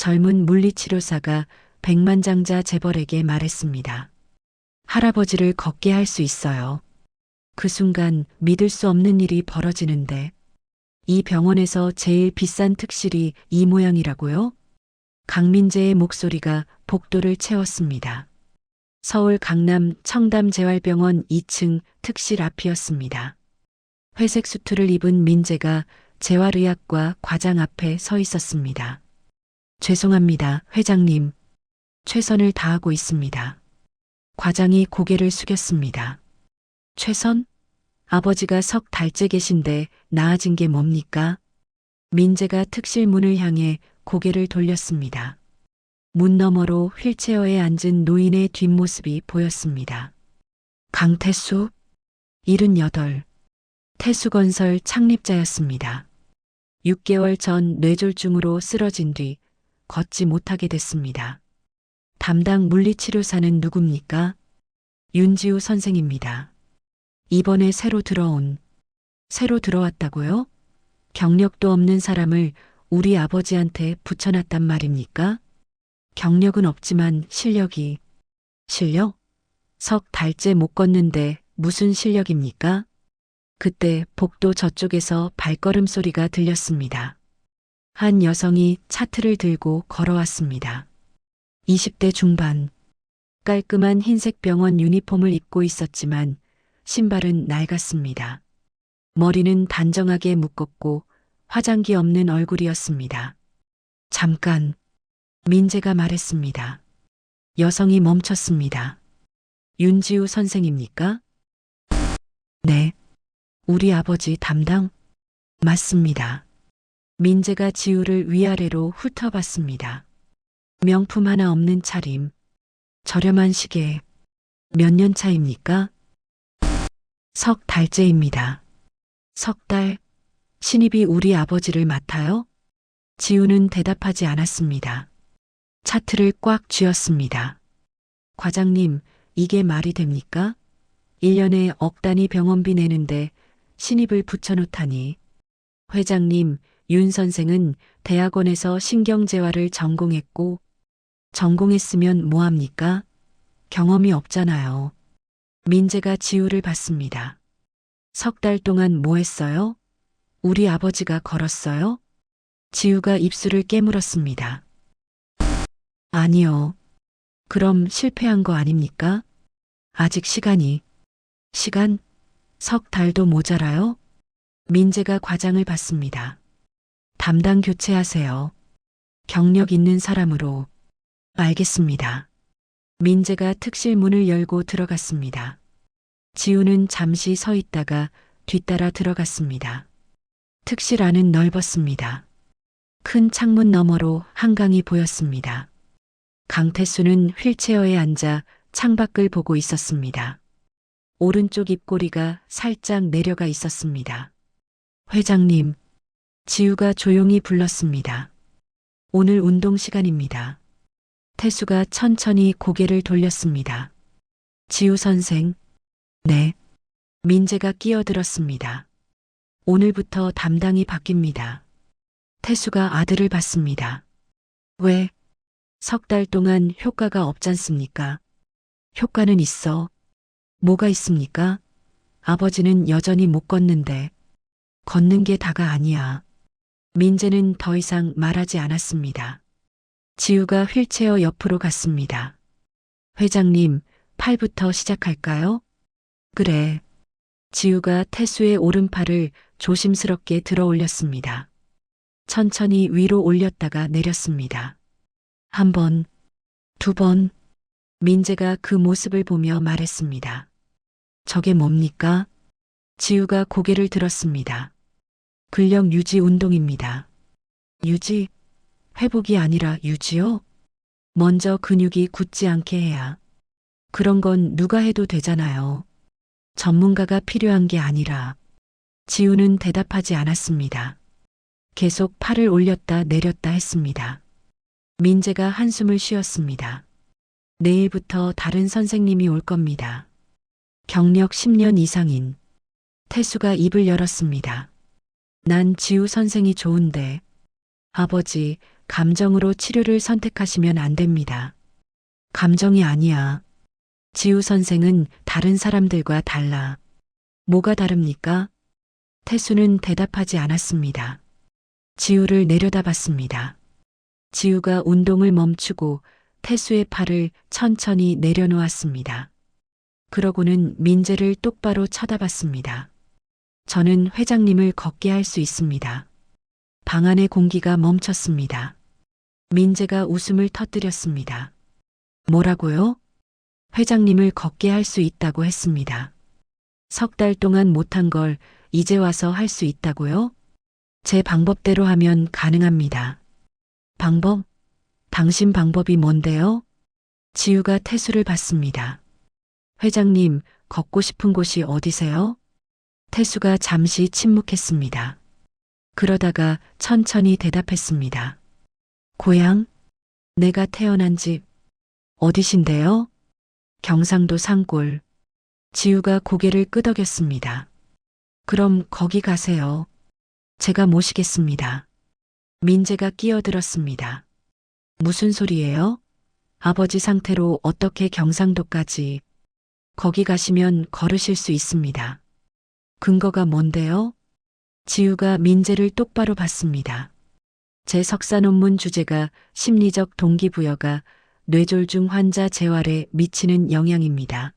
젊은 물리치료사가 백만장자 재벌에게 말했습니다. 할아버지를 걷게 할 수 있어요. 그 순간 믿을 수 없는 일이 벌어지는데 이 병원에서 제일 비싼 특실이 이 모양이라고요? 강민재의 목소리가 복도를 채웠습니다. 서울 강남 청담재활병원 2층 특실 앞이었습니다. 회색 수트를 입은 민재가 재활의학과 과장 앞에 서 있었습니다. 죄송합니다, 회장님. 최선을 다하고 있습니다. 과장이 고개를 숙였습니다. 최선? 아버지가 석 달째 계신데 나아진 게 뭡니까? 민재가 특실 문을 향해 고개를 돌렸습니다. 문 너머로 휠체어에 앉은 노인의 뒷모습이 보였습니다. 강태수, 78, 태수건설 창립자였습니다. 6개월 전 뇌졸중으로 쓰러진 뒤 걷지 못하게 됐습니다. 담당 물리치료사는 누굽니까? 윤지우 선생입니다. 이번에 새로 들어왔다고요? 경력도 없는 사람을 우리 아버지한테 붙여놨단 말입니까? 경력은 없지만 실력? 석 달째 못 걷는데 무슨 실력입니까? 그때 복도 저쪽에서 발걸음 소리가 들렸습니다. 한 여성이 차트를 들고 걸어왔습니다. 20대 중반, 깔끔한 흰색 병원 유니폼을 입고 있었지만 신발은 낡았습니다. 머리는 단정하게 묶었고 화장기 없는 얼굴이었습니다. 잠깐, 민재가 말했습니다. 여성이 멈췄습니다. 윤지우 선생입니까? 네. 우리 아버지 담당? 맞습니다. 민재가 지우를 위아래로 훑어봤습니다. 명품 하나 없는 차림, 저렴한 시계, 몇 년 차입니까? 석 달째입니다. 석 달? 신입이 우리 아버지를 맡아요? 지우는 대답하지 않았습니다. 차트를 꽉 쥐었습니다. 과장님, 이게 말이 됩니까? 1년에 억 단위 병원비 내는데 신입을 붙여놓다니. 회장님, 윤 선생은 대학원에서 신경재활을 전공했으면 뭐합니까? 경험이 없잖아요. 민재가 지우를 봤습니다. 석 달 동안 뭐 했어요? 우리 아버지가 걸었어요? 지우가 입술을 깨물었습니다. 아니요. 그럼 실패한 거 아닙니까? 아직 시간? 석 달도 모자라요? 민재가 과장을 받습니다. 담당 교체하세요. 경력 있는 사람으로. 알겠습니다. 민재가 특실 문을 열고 들어갔습니다. 지우는 잠시 서 있다가 뒤따라 들어갔습니다. 특실 안은 넓었습니다. 큰 창문 너머로 한강이 보였습니다. 강태수는 휠체어에 앉아 창밖을 보고 있었습니다. 오른쪽 입꼬리가 살짝 내려가 있었습니다. 회장님, 지우가 조용히 불렀습니다. 오늘 운동 시간입니다. 태수가 천천히 고개를 돌렸습니다. 지우 선생, 네. 민재가 끼어들었습니다. 오늘부터 담당이 바뀝니다. 태수가 아들을 봤습니다. 왜? 석 달 동안 효과가 없잖습니까? 효과는 있어. 뭐가 있습니까? 아버지는 여전히 못 걷는데. 걷는 게 다가 아니야. 민재는 더 이상 말하지 않았습니다. 지우가 휠체어 옆으로 갔습니다. 회장님, 팔부터 시작할까요? 그래. 지우가 태수의 오른팔을 조심스럽게 들어 올렸습니다. 천천히 위로 올렸다가 내렸습니다. 한 번, 두 번. 민재가 그 모습을 보며 말했습니다. 저게 뭡니까? 지우가 고개를 들었습니다. 근력 유지 운동입니다. 유지? 회복이 아니라 유지요? 먼저 근육이 굳지 않게 해야. 그런 건 누가 해도 되잖아요. 전문가가 필요한 게 아니라. 지우는 대답하지 않았습니다. 계속 팔을 올렸다 내렸다 했습니다. 민재가 한숨을 쉬었습니다. 내일부터 다른 선생님이 올 겁니다. 경력 10년 이상인. 태수가 입을 열었습니다. 난 지우 선생이 좋은데. 아버지, 감정으로 치료를 선택하시면 안 됩니다. 감정이 아니야. 지우 선생은 다른 사람들과 달라. 뭐가 다릅니까? 태수는 대답하지 않았습니다. 지우를 내려다봤습니다. 지우가 운동을 멈추고 태수의 팔을 천천히 내려놓았습니다. 그러고는 민재를 똑바로 쳐다봤습니다. 저는 회장님을 걷게 할 수 있습니다. 방 안의 공기가 멈췄습니다. 민재가 웃음을 터뜨렸습니다. 뭐라고요? 회장님을 걷게 할 수 있다고 했습니다. 석 달 동안 못한 걸 이제 와서 할 수 있다고요? 제 방법대로 하면 가능합니다. 방법? 당신 방법이 뭔데요? 지우가 태수를 봤습니다. 회장님, 걷고 싶은 곳이 어디세요? 태수가 잠시 침묵했습니다. 그러다가 천천히 대답했습니다. 고향? 내가 태어난 집. 어디신데요? 경상도 산골. 지우가 고개를 끄덕였습니다. 그럼 거기 가세요. 제가 모시겠습니다. 민재가 끼어들었습니다. 무슨 소리예요? 아버지 상태로 어떻게 경상도까지? 거기 가시면 걸으실 수 있습니다. 근거가 뭔데요? 지우가 민재를 똑바로 봤습니다. 제 석사 논문 주제가 심리적 동기부여가 뇌졸중 환자 재활에 미치는 영향입니다.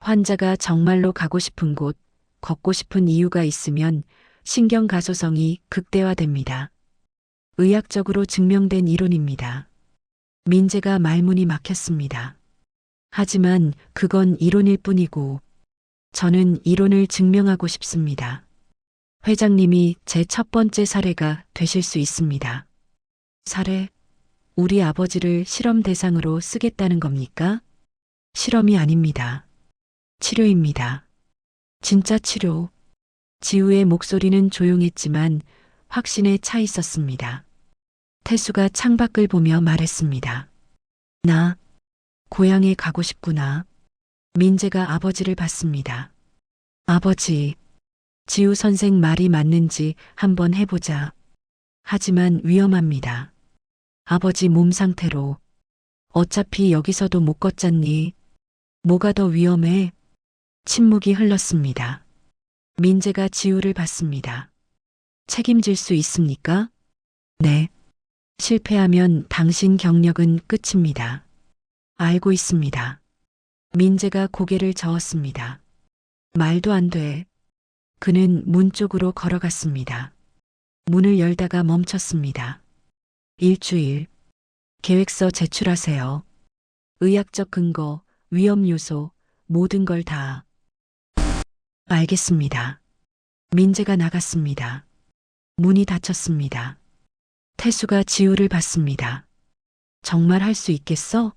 환자가 정말로 가고 싶은 곳, 걷고 싶은 이유가 있으면 신경가소성이 극대화됩니다. 의학적으로 증명된 이론입니다. 민재가 말문이 막혔습니다. 하지만 그건 이론일 뿐이고 저는 이론을 증명하고 싶습니다. 회장님이 제 첫 번째 사례가 되실 수 있습니다. 사례? 우리 아버지를 실험 대상으로 쓰겠다는 겁니까? 실험이 아닙니다. 치료입니다. 진짜 치료. 지우의 목소리는 조용했지만 확신에 차 있었습니다. 태수가 창밖을 보며 말했습니다. 나 고향에 가고 싶구나. 민재가 아버지를 봤습니다. 아버지, 지우 선생 말이 맞는지 한번 해보자. 하지만 위험합니다. 아버지 몸 상태로. 어차피 여기서도 못 걷잖니. 뭐가 더 위험해? 침묵이 흘렀습니다. 민재가 지우를 봤습니다. 책임질 수 있습니까? 네. 실패하면 당신 경력은 끝입니다. 알고 있습니다. 민재가 고개를 저었습니다. 말도 안 돼. 그는 문 쪽으로 걸어갔습니다. 문을 열다가 멈췄습니다. 일주일. 계획서 제출하세요. 의학적 근거, 위험 요소, 모든 걸 다. 알겠습니다. 민재가 나갔습니다. 문이 닫혔습니다. 태수가 지우를 봤습니다. 정말 할 수 있겠어?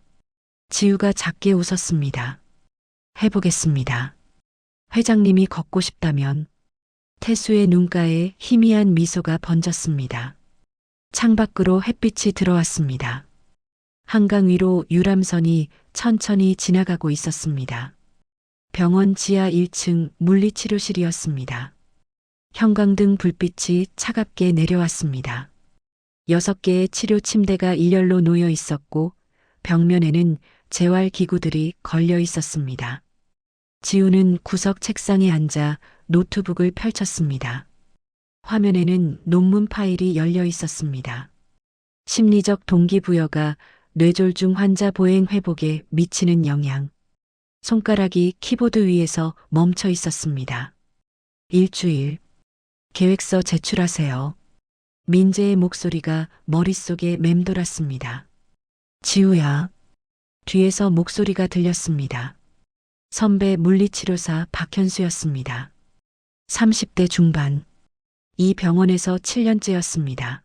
지우가 작게 웃었습니다. 해보겠습니다. 회장님이 걷고 싶다면. 태수의 눈가에 희미한 미소가 번졌습니다. 창밖으로 햇빛이 들어왔습니다. 한강 위로 유람선이 천천히 지나가고 있었습니다. 병원 지하 1층 물리치료실이었습니다. 형광등 불빛이 차갑게 내려왔습니다. 6개의 치료 침대가 일렬로 놓여 있었고 벽면에는 재활기구들이 걸려 있었습니다. 지우는 구석 책상에 앉아 노트북을 펼쳤습니다. 화면에는 논문 파일이 열려 있었습니다. 심리적 동기부여가 뇌졸중 환자 보행 회복에 미치는 영향. 손가락이 키보드 위에서 멈춰 있었습니다. 일주일. 계획서 제출하세요. 민재의 목소리가 머릿속에 맴돌았습니다. 지우야. 뒤에서 목소리가 들렸습니다. 선배 물리치료사 박현수였습니다. 30대 중반. 이 병원에서 7년째였습니다.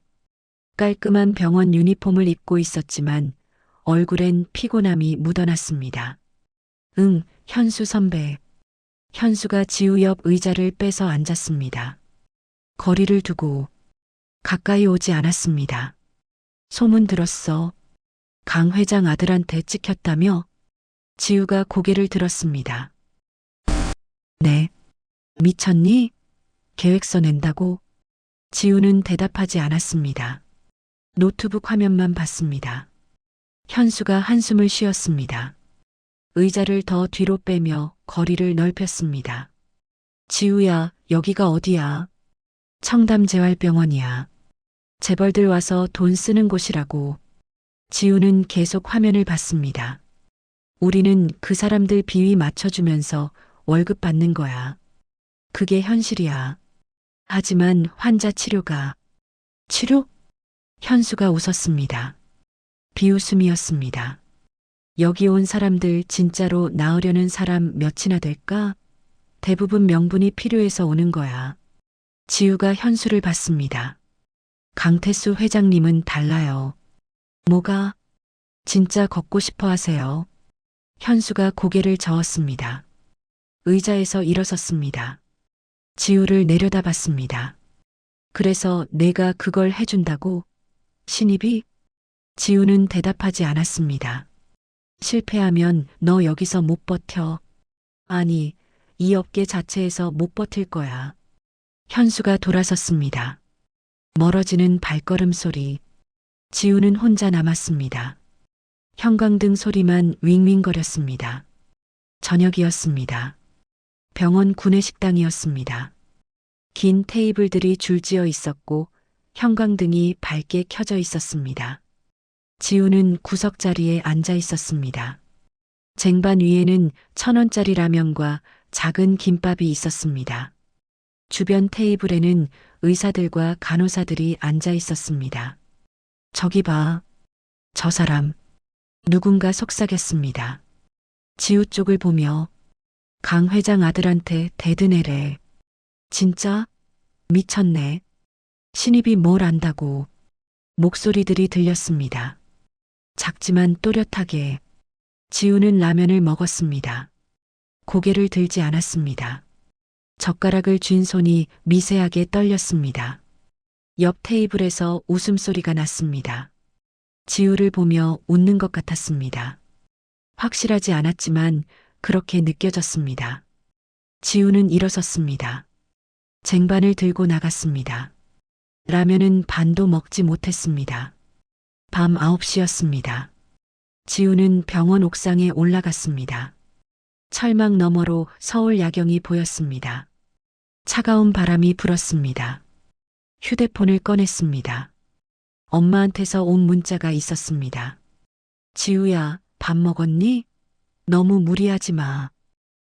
깔끔한 병원 유니폼을 입고 있었지만 얼굴엔 피곤함이 묻어났습니다. 응, 현수 선배. 현수가 지우 옆 의자를 빼서 앉았습니다. 거리를 두고 가까이 오지 않았습니다. 소문 들었어. 강 회장 아들한테 찍혔다며? 지우가 고개를 들었습니다. 네. 미쳤니? 계획서 낸다고? 지우는 대답하지 않았습니다. 노트북 화면만 봤습니다. 현수가 한숨을 쉬었습니다. 의자를 더 뒤로 빼며 거리를 넓혔습니다. 지우야, 여기가 어디야? 청담재활병원이야. 재벌들 와서 돈 쓰는 곳이라고. 지우는 계속 화면을 봤습니다. 우리는 그 사람들 비위 맞춰주면서 월급 받는 거야. 그게 현실이야. 하지만 환자 치료가. 치료? 현수가 웃었습니다. 비웃음이었습니다. 여기 온 사람들 진짜로 나으려는 사람 몇이나 될까? 대부분 명분이 필요해서 오는 거야. 지우가 현수를 봤습니다. 강태수 회장님은 달라요. 뭐가? 진짜 걷고 싶어 하세요. 현수가 고개를 저었습니다. 의자에서 일어섰습니다. 지우를 내려다봤습니다. 그래서 내가 그걸 해준다고? 신입이? 지우는 대답하지 않았습니다. 실패하면 너 여기서 못 버텨. 아니, 이 업계 자체에서 못 버틸 거야. 현수가 돌아섰습니다. 멀어지는 발걸음 소리. 지우는 혼자 남았습니다. 형광등 소리만 윙윙거렸습니다. 저녁이었습니다. 병원 구내식당이었습니다. 긴 테이블들이 줄지어 있었고 형광등이 밝게 켜져 있었습니다. 지우는 구석자리에 앉아 있었습니다. 쟁반 위에는 1,000원짜리 라면과 작은 김밥이 있었습니다. 주변 테이블에는 의사들과 간호사들이 앉아 있었습니다. 저기 봐. 저 사람. 누군가 속삭였습니다. 지우 쪽을 보며 강 회장 아들한테 대드네래. 진짜? 미쳤네. 신입이 뭘 안다고. 목소리들이 들렸습니다. 작지만 또렷하게. 지우는 라면을 먹었습니다. 고개를 들지 않았습니다. 젓가락을 쥔 손이 미세하게 떨렸습니다. 옆 테이블에서 웃음소리가 났습니다. 지우를 보며 웃는 것 같았습니다. 확실하지 않았지만 그렇게 느껴졌습니다. 지우는 일어섰습니다. 쟁반을 들고 나갔습니다. 라면은 반도 먹지 못했습니다. 밤 9시였습니다. 지우는 병원 옥상에 올라갔습니다. 철망 너머로 서울 야경이 보였습니다. 차가운 바람이 불었습니다. 휴대폰을 꺼냈습니다. 엄마한테서 온 문자가 있었습니다. 지우야, 밥 먹었니? 너무 무리하지 마.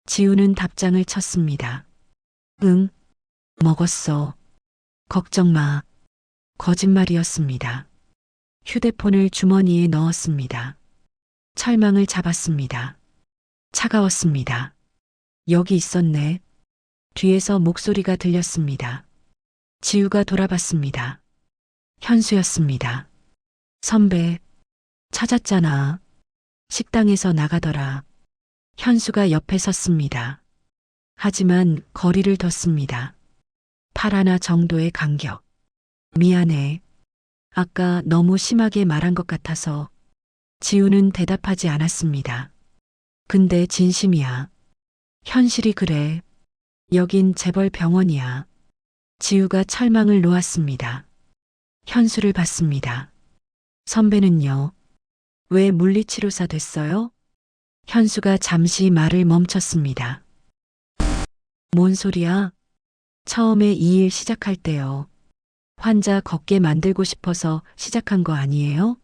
지우는 답장을 쳤습니다. 응, 먹었어. 걱정 마. 거짓말이었습니다. 휴대폰을 주머니에 넣었습니다. 철망을 잡았습니다. 차가웠습니다. 여기 있었네. 뒤에서 목소리가 들렸습니다. 지우가 돌아봤습니다. 현수였습니다. 선배, 찾았잖아. 식당에서 나가더라. 현수가 옆에 섰습니다. 하지만 거리를 뒀습니다. 팔 하나 정도의 간격. 미안해. 아까 너무 심하게 말한 것 같아서. 지우는 대답하지 않았습니다. 근데 진심이야. 현실이 그래. 여긴 재벌 병원이야. 지우가 철망을 놓았습니다. 현수를 봤습니다. 선배는요? 왜 물리치료사 됐어요? 현수가 잠시 말을 멈췄습니다. 뭔 소리야? 처음에 이 일 시작할 때요. 환자 걷게 만들고 싶어서 시작한 거 아니에요?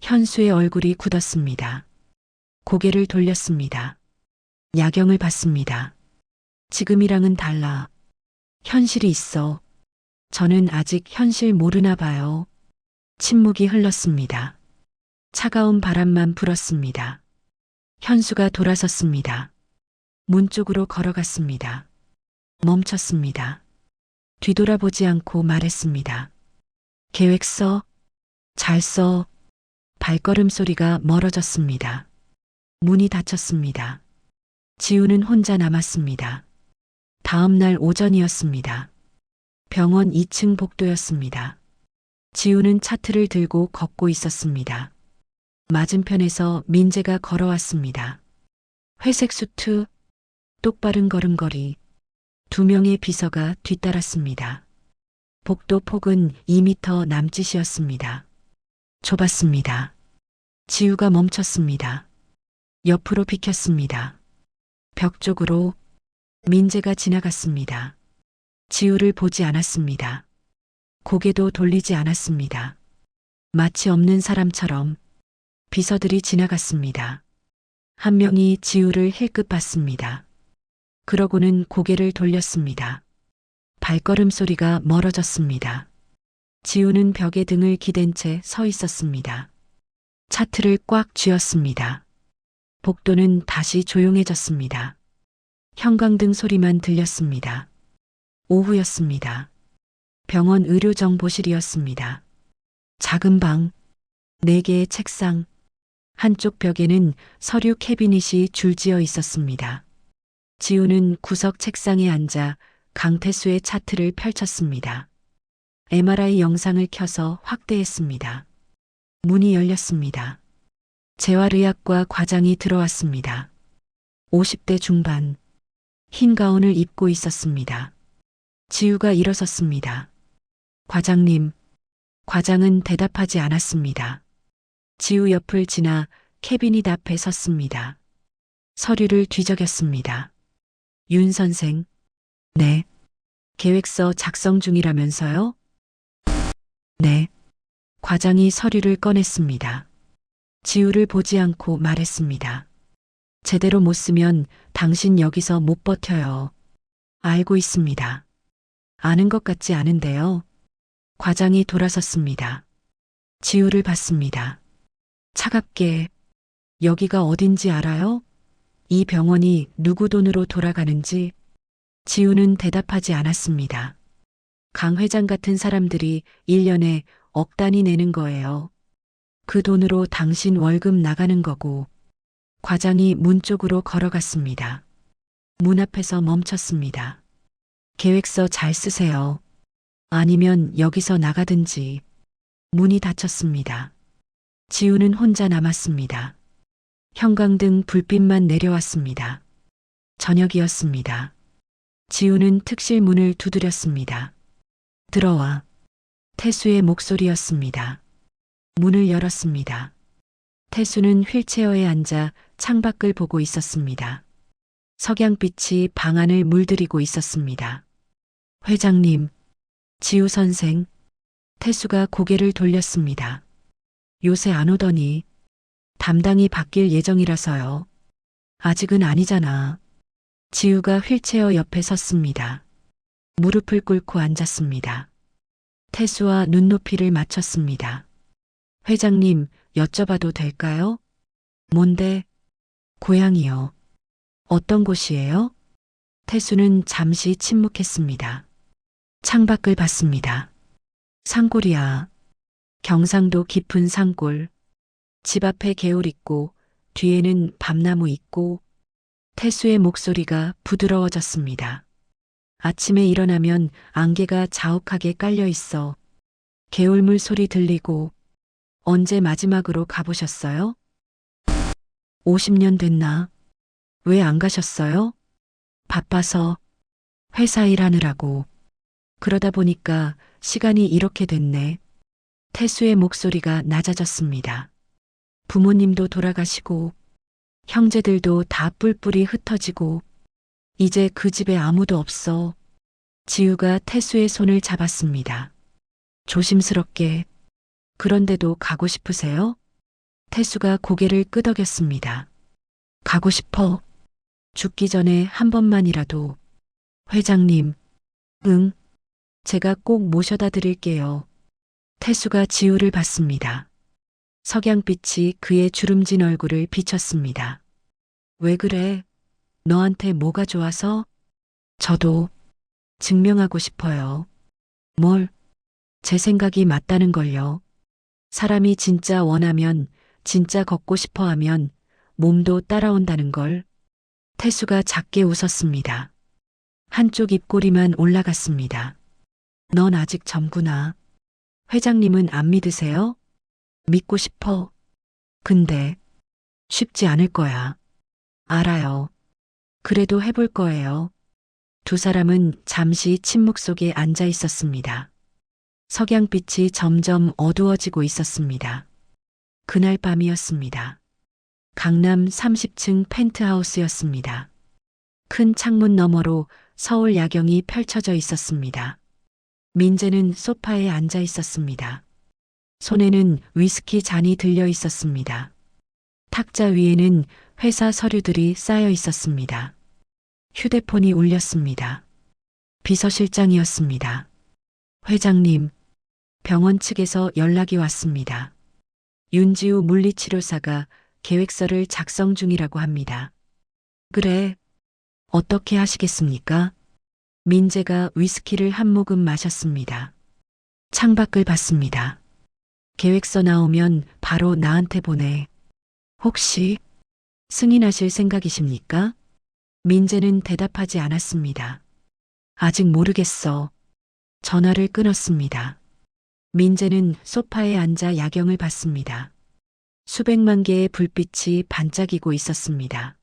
현수의 얼굴이 굳었습니다. 고개를 돌렸습니다. 야경을 봤습니다. 지금이랑은 달라. 현실이 있어. 저는 아직 현실 모르나 봐요. 침묵이 흘렀습니다. 차가운 바람만 불었습니다. 현수가 돌아섰습니다. 문 쪽으로 걸어갔습니다. 멈췄습니다. 뒤돌아보지 않고 말했습니다. 계획 써. 잘 써. 발걸음 소리가 멀어졌습니다. 문이 닫혔습니다. 지우는 혼자 남았습니다. 다음 날 오전이었습니다. 병원 2층 복도였습니다. 지우는 차트를 들고 걷고 있었습니다. 맞은편에서 민재가 걸어왔습니다. 회색 수트, 똑바른 걸음걸이, 2명의 비서가 뒤따랐습니다. 복도 폭은 2미터 남짓이었습니다. 좁았습니다. 지우가 멈췄습니다. 옆으로 비켰습니다. 벽 쪽으로 민재가 지나갔습니다. 지우를 보지 않았습니다. 고개도 돌리지 않았습니다. 마치 없는 사람처럼 비서들이 지나갔습니다. 한 명이 지우를 힐끗 봤습니다. 그러고는 고개를 돌렸습니다. 발걸음 소리가 멀어졌습니다. 지우는 벽에 등을 기댄 채 서 있었습니다. 차트를 꽉 쥐었습니다. 복도는 다시 조용해졌습니다. 형광등 소리만 들렸습니다. 오후였습니다. 병원 의료정보실이었습니다. 작은 방, 4개의 책상, 한쪽 벽에는 서류 캐비닛이 줄지어 있었습니다. 지우는 구석 책상에 앉아 강태수의 차트를 펼쳤습니다. MRI 영상을 켜서 확대했습니다. 문이 열렸습니다. 재활의학과 과장이 들어왔습니다. 50대 중반, 흰 가운을 입고 있었습니다. 지우가 일어섰습니다. 과장님, 과장은 대답하지 않았습니다. 지우 옆을 지나 캐비닛 앞에 섰습니다. 서류를 뒤적였습니다. 윤 선생. 네. 계획서 작성 중이라면서요? 네. 과장이 서류를 꺼냈습니다. 지우를 보지 않고 말했습니다. 제대로 못 쓰면 당신 여기서 못 버텨요. 알고 있습니다. 아는 것 같지 않은데요. 과장이 돌아섰습니다. 지우를 봤습니다. 차갑게, 여기가 어딘지 알아요? 이 병원이 누구 돈으로 돌아가는지. 지우는 대답하지 않았습니다. 강 회장 같은 사람들이 1년에 억 단위 내는 거예요. 그 돈으로 당신 월급 나가는 거고. 과장이 문 쪽으로 걸어갔습니다. 문 앞에서 멈췄습니다. 계획서 잘 쓰세요. 아니면 여기서 나가든지. 문이 닫혔습니다. 지우는 혼자 남았습니다. 형광등 불빛만 내려왔습니다. 저녁이었습니다. 지우는 특실 문을 두드렸습니다. 들어와. 태수의 목소리였습니다. 문을 열었습니다. 태수는 휠체어에 앉아 창밖을 보고 있었습니다. 석양빛이 방 안을 물들이고 있었습니다. 회장님, 지우 선생. 태수가 고개를 돌렸습니다. 요새 안 오더니. 담당이 바뀔 예정이라서요. 아직은 아니잖아. 지우가 휠체어 옆에 섰습니다. 무릎을 꿇고 앉았습니다. 태수와 눈높이를 맞췄습니다. 회장님, 여쭤봐도 될까요? 뭔데? 고향이요. 어떤 곳이에요? 태수는 잠시 침묵했습니다. 창밖을 봤습니다. 산골이야. 경상도 깊은 산골. 집 앞에 개울 있고 뒤에는 밤나무 있고. 태수의 목소리가 부드러워졌습니다. 아침에 일어나면 안개가 자욱하게 깔려 있어. 개울물 소리 들리고. 언제 마지막으로 가보셨어요? 50년 됐나? 왜 안 가셨어요? 바빠서. 회사 일하느라고. 그러다 보니까 시간이 이렇게 됐네. 태수의 목소리가 낮아졌습니다. 부모님도 돌아가시고 형제들도 다 뿔뿔이 흩어지고 이제 그 집에 아무도 없어. 지우가 태수의 손을 잡았습니다. 조심스럽게. 그런데도 가고 싶으세요? 태수가 고개를 끄덕였습니다. 가고 싶어. 죽기 전에 한 번만이라도. 회장님. 응. 제가 꼭 모셔다 드릴게요. 태수가 지우를 봤습니다. 석양빛이 그의 주름진 얼굴을 비쳤습니다. 왜 그래? 너한테 뭐가 좋아서? 저도 증명하고 싶어요. 뭘? 제 생각이 맞다는 걸요. 사람이 진짜 원하면, 진짜 걷고 싶어 하면 몸도 따라온다는 걸. 태수가 작게 웃었습니다. 한쪽 입꼬리만 올라갔습니다. 넌 아직 젊구나. 회장님은 안 믿으세요? 믿고 싶어. 근데 쉽지 않을 거야. 알아요. 그래도 해볼 거예요. 두 사람은 잠시 침묵 속에 앉아 있었습니다. 석양빛이 점점 어두워지고 있었습니다. 그날 밤이었습니다. 강남 30층 펜트하우스였습니다. 큰 창문 너머로 서울 야경이 펼쳐져 있었습니다. 민재는 소파에 앉아 있었습니다. 손에는 위스키 잔이 들려 있었습니다. 탁자 위에는 회사 서류들이 쌓여 있었습니다. 휴대폰이 울렸습니다. 비서실장이었습니다. 회장님, 병원 측에서 연락이 왔습니다. 윤지우 물리치료사가 계획서를 작성 중이라고 합니다. 그래, 어떻게 하시겠습니까? 민재가 위스키를 한 모금 마셨습니다. 창밖을 봤습니다. 계획서 나오면 바로 나한테 보내. 혹시 승인하실 생각이십니까? 민재는 대답하지 않았습니다. 아직 모르겠어. 전화를 끊었습니다. 민재는 소파에 앉아 야경을 봤습니다. 수백만 개의 불빛이 반짝이고 있었습니다.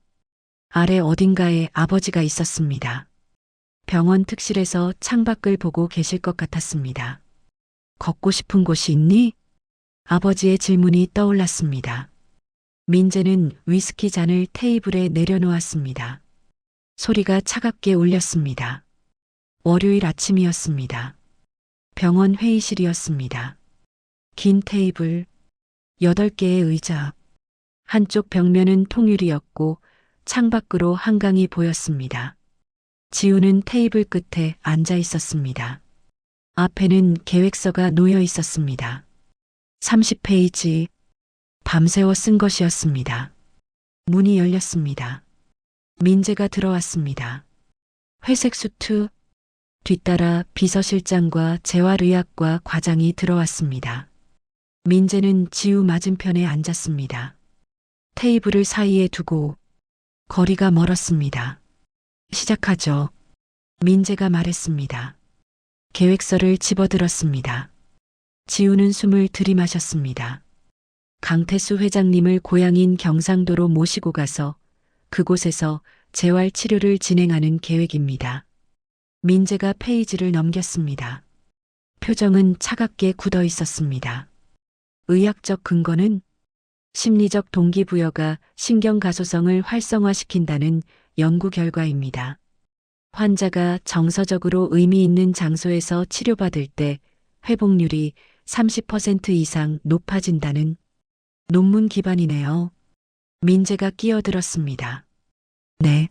아래 어딘가에 아버지가 있었습니다. 병원 특실에서 창밖을 보고 계실 것 같았습니다. 걷고 싶은 곳이 있니? 아버지의 질문이 떠올랐습니다. 민재는 위스키 잔을 테이블에 내려놓았습니다. 소리가 차갑게 울렸습니다. 월요일 아침이었습니다. 병원 회의실이었습니다. 긴 테이블, 8개의 의자. 한쪽 벽면은 통유리였고 창밖으로 한강이 보였습니다. 지우는 테이블 끝에 앉아 있었습니다. 앞에는 계획서가 놓여 있었습니다. 30페이지. 밤새워 쓴 것이었습니다. 문이 열렸습니다. 민재가 들어왔습니다. 회색 수트, 뒤따라 비서실장과 재활의학과 과장이 들어왔습니다. 민재는 지우 맞은편에 앉았습니다. 테이블을 사이에 두고 거리가 멀었습니다. 시작하죠. 민재가 말했습니다. 계획서를 집어들었습니다. 지우는 숨을 들이마셨습니다. 강태수 회장님을 고향인 경상도로 모시고 가서 그곳에서 재활 치료를 진행하는 계획입니다. 민재가 페이지를 넘겼습니다. 표정은 차갑게 굳어 있었습니다. 의학적 근거는 심리적 동기부여가 신경가소성을 활성화시킨다는 연구 결과입니다. 환자가 정서적으로 의미 있는 장소에서 치료받을 때 회복률이 30% 이상 높아진다는 논문 기반이네요. 민재가 끼어들었습니다. 네.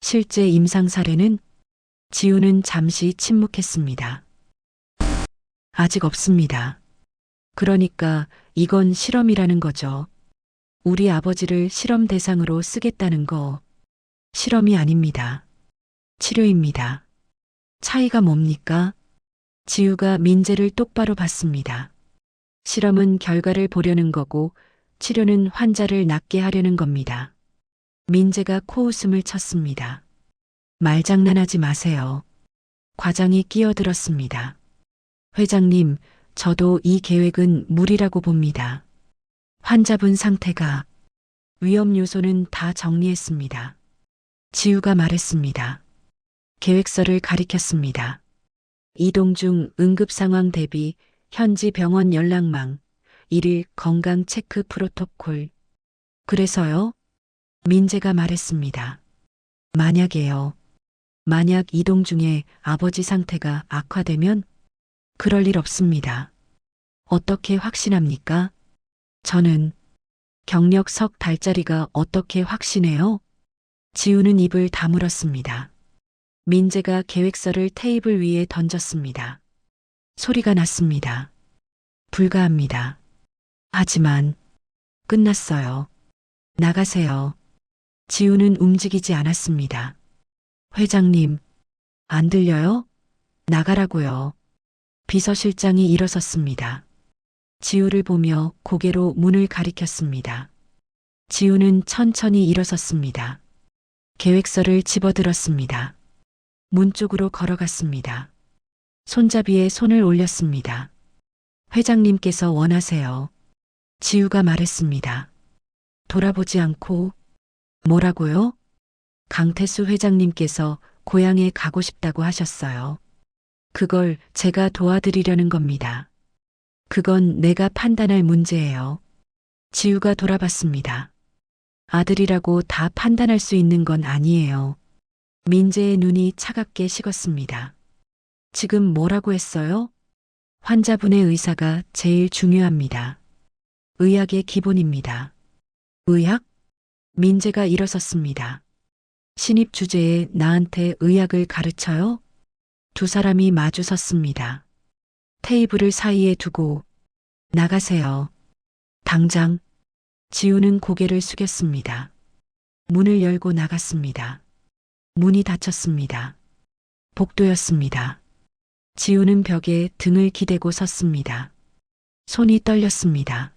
실제 임상 사례는? 지우는 잠시 침묵했습니다. 아직 없습니다. 그러니까 이건 실험이라는 거죠. 우리 아버지를 실험 대상으로 쓰겠다는 거 실험이 아닙니다. 치료입니다. 차이가 뭡니까? 지우가 민재를 똑바로 봤습니다. 실험은 결과를 보려는 거고 치료는 환자를 낫게 하려는 겁니다. 민재가 코웃음을 쳤습니다. 말장난하지 마세요. 과장이 끼어들었습니다. 회장님, 저도 이 계획은 무리라고 봅니다. 환자분 상태가 위험 요소는 다 정리했습니다. 지우가 말했습니다. 계획서를 가리켰습니다. 이동 중 응급 상황 대비 현지 병원 연락망, 1일 건강 체크 프로토콜. 그래서요? 민재가 말했습니다. 만약에요. 만약 이동 중에 아버지 상태가 악화되면 그럴 일 없습니다. 어떻게 확신합니까? 저는 경력 석 달짜리가 어떻게 확신해요? 지우는 입을 다물었습니다. 민재가 계획서를 테이블 위에 던졌습니다. 소리가 났습니다. 불가합니다. 하지만 끝났어요. 나가세요. 지우는 움직이지 않았습니다. 회장님, 안 들려요? 나가라고요. 비서실장이 일어섰습니다. 지우를 보며 고개로 문을 가리켰습니다. 지우는 천천히 일어섰습니다. 계획서를 집어들었습니다. 문 쪽으로 걸어갔습니다. 손잡이에 손을 올렸습니다. 회장님께서 원하세요. 지우가 말했습니다. 돌아보지 않고 뭐라고요? 강태수 회장님께서 고향에 가고 싶다고 하셨어요. 그걸 제가 도와드리려는 겁니다. 그건 내가 판단할 문제예요. 지우가 돌아봤습니다. 아들이라고 다 판단할 수 있는 건 아니에요. 민재의 눈이 차갑게 식었습니다. 지금 뭐라고 했어요? 환자분의 의사가 제일 중요합니다. 의학의 기본입니다. 의학? 민재가 일어섰습니다. 신입 주제에 나한테 의학을 가르쳐요? 두 사람이 마주 섰습니다. 테이블을 사이에 두고 나가세요. 당장. 지우는 고개를 숙였습니다. 문을 열고 나갔습니다. 문이 닫혔습니다. 복도였습니다. 지우는 벽에 등을 기대고 섰습니다. 손이 떨렸습니다.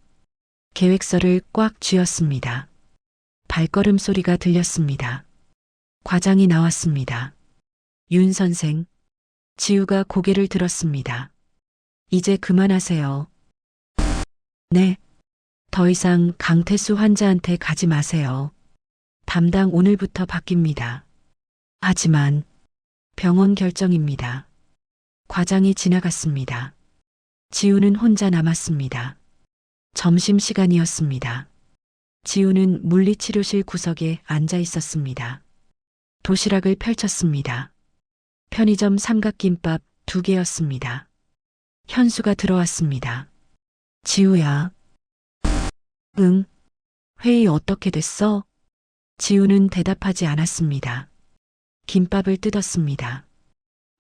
계획서를 꽉 쥐었습니다. 발걸음 소리가 들렸습니다. 과장이 나왔습니다. 윤 선생. 지우가 고개를 들었습니다. 이제 그만하세요. 네. 더 이상 강태수 환자한테 가지 마세요. 담당 오늘부터 바뀝니다. 하지만 병원 결정입니다. 과장이 지나갔습니다. 지우는 혼자 남았습니다. 점심시간이었습니다. 지우는 물리치료실 구석에 앉아 있었습니다. 도시락을 펼쳤습니다. 편의점 삼각김밥 2개였습니다. 현수가 들어왔습니다. 지우야. 응. 회의 어떻게 됐어? 지우는 대답하지 않았습니다. 김밥을 뜯었습니다.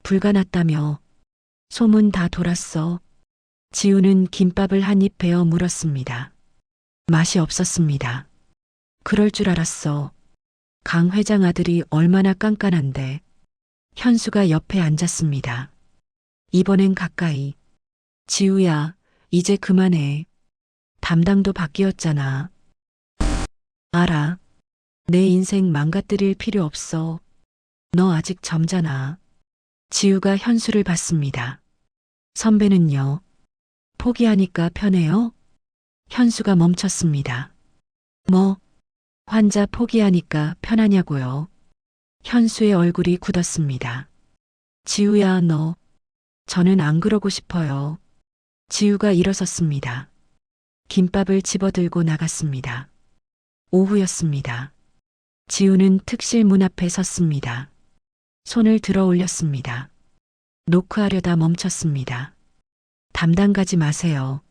불가 났다며. 소문 다 돌았어. 지우는 김밥을 한 입 베어 물었습니다. 맛이 없었습니다. 그럴 줄 알았어. 강 회장 아들이 얼마나 깐깐한데. 현수가 옆에 앉았습니다. 이번엔 가까이. 지우야, 이제 그만해. 담당도 바뀌었잖아. 알아. 내 인생 망가뜨릴 필요 없어. 너 아직 젊잖아. 지우가 현수를 봤습니다. 선배는요? 포기하니까 편해요? 현수가 멈췄습니다. 뭐? 환자 포기하니까 편하냐고요? 현수의 얼굴이 굳었습니다. 지우야, 너. 저는 안 그러고 싶어요. 지우가 일어섰습니다. 김밥을 집어들고 나갔습니다. 오후였습니다. 지우는 특실 문 앞에 섰습니다. 손을 들어 올렸습니다. 노크하려다 멈췄습니다. 담당 가지 마세요.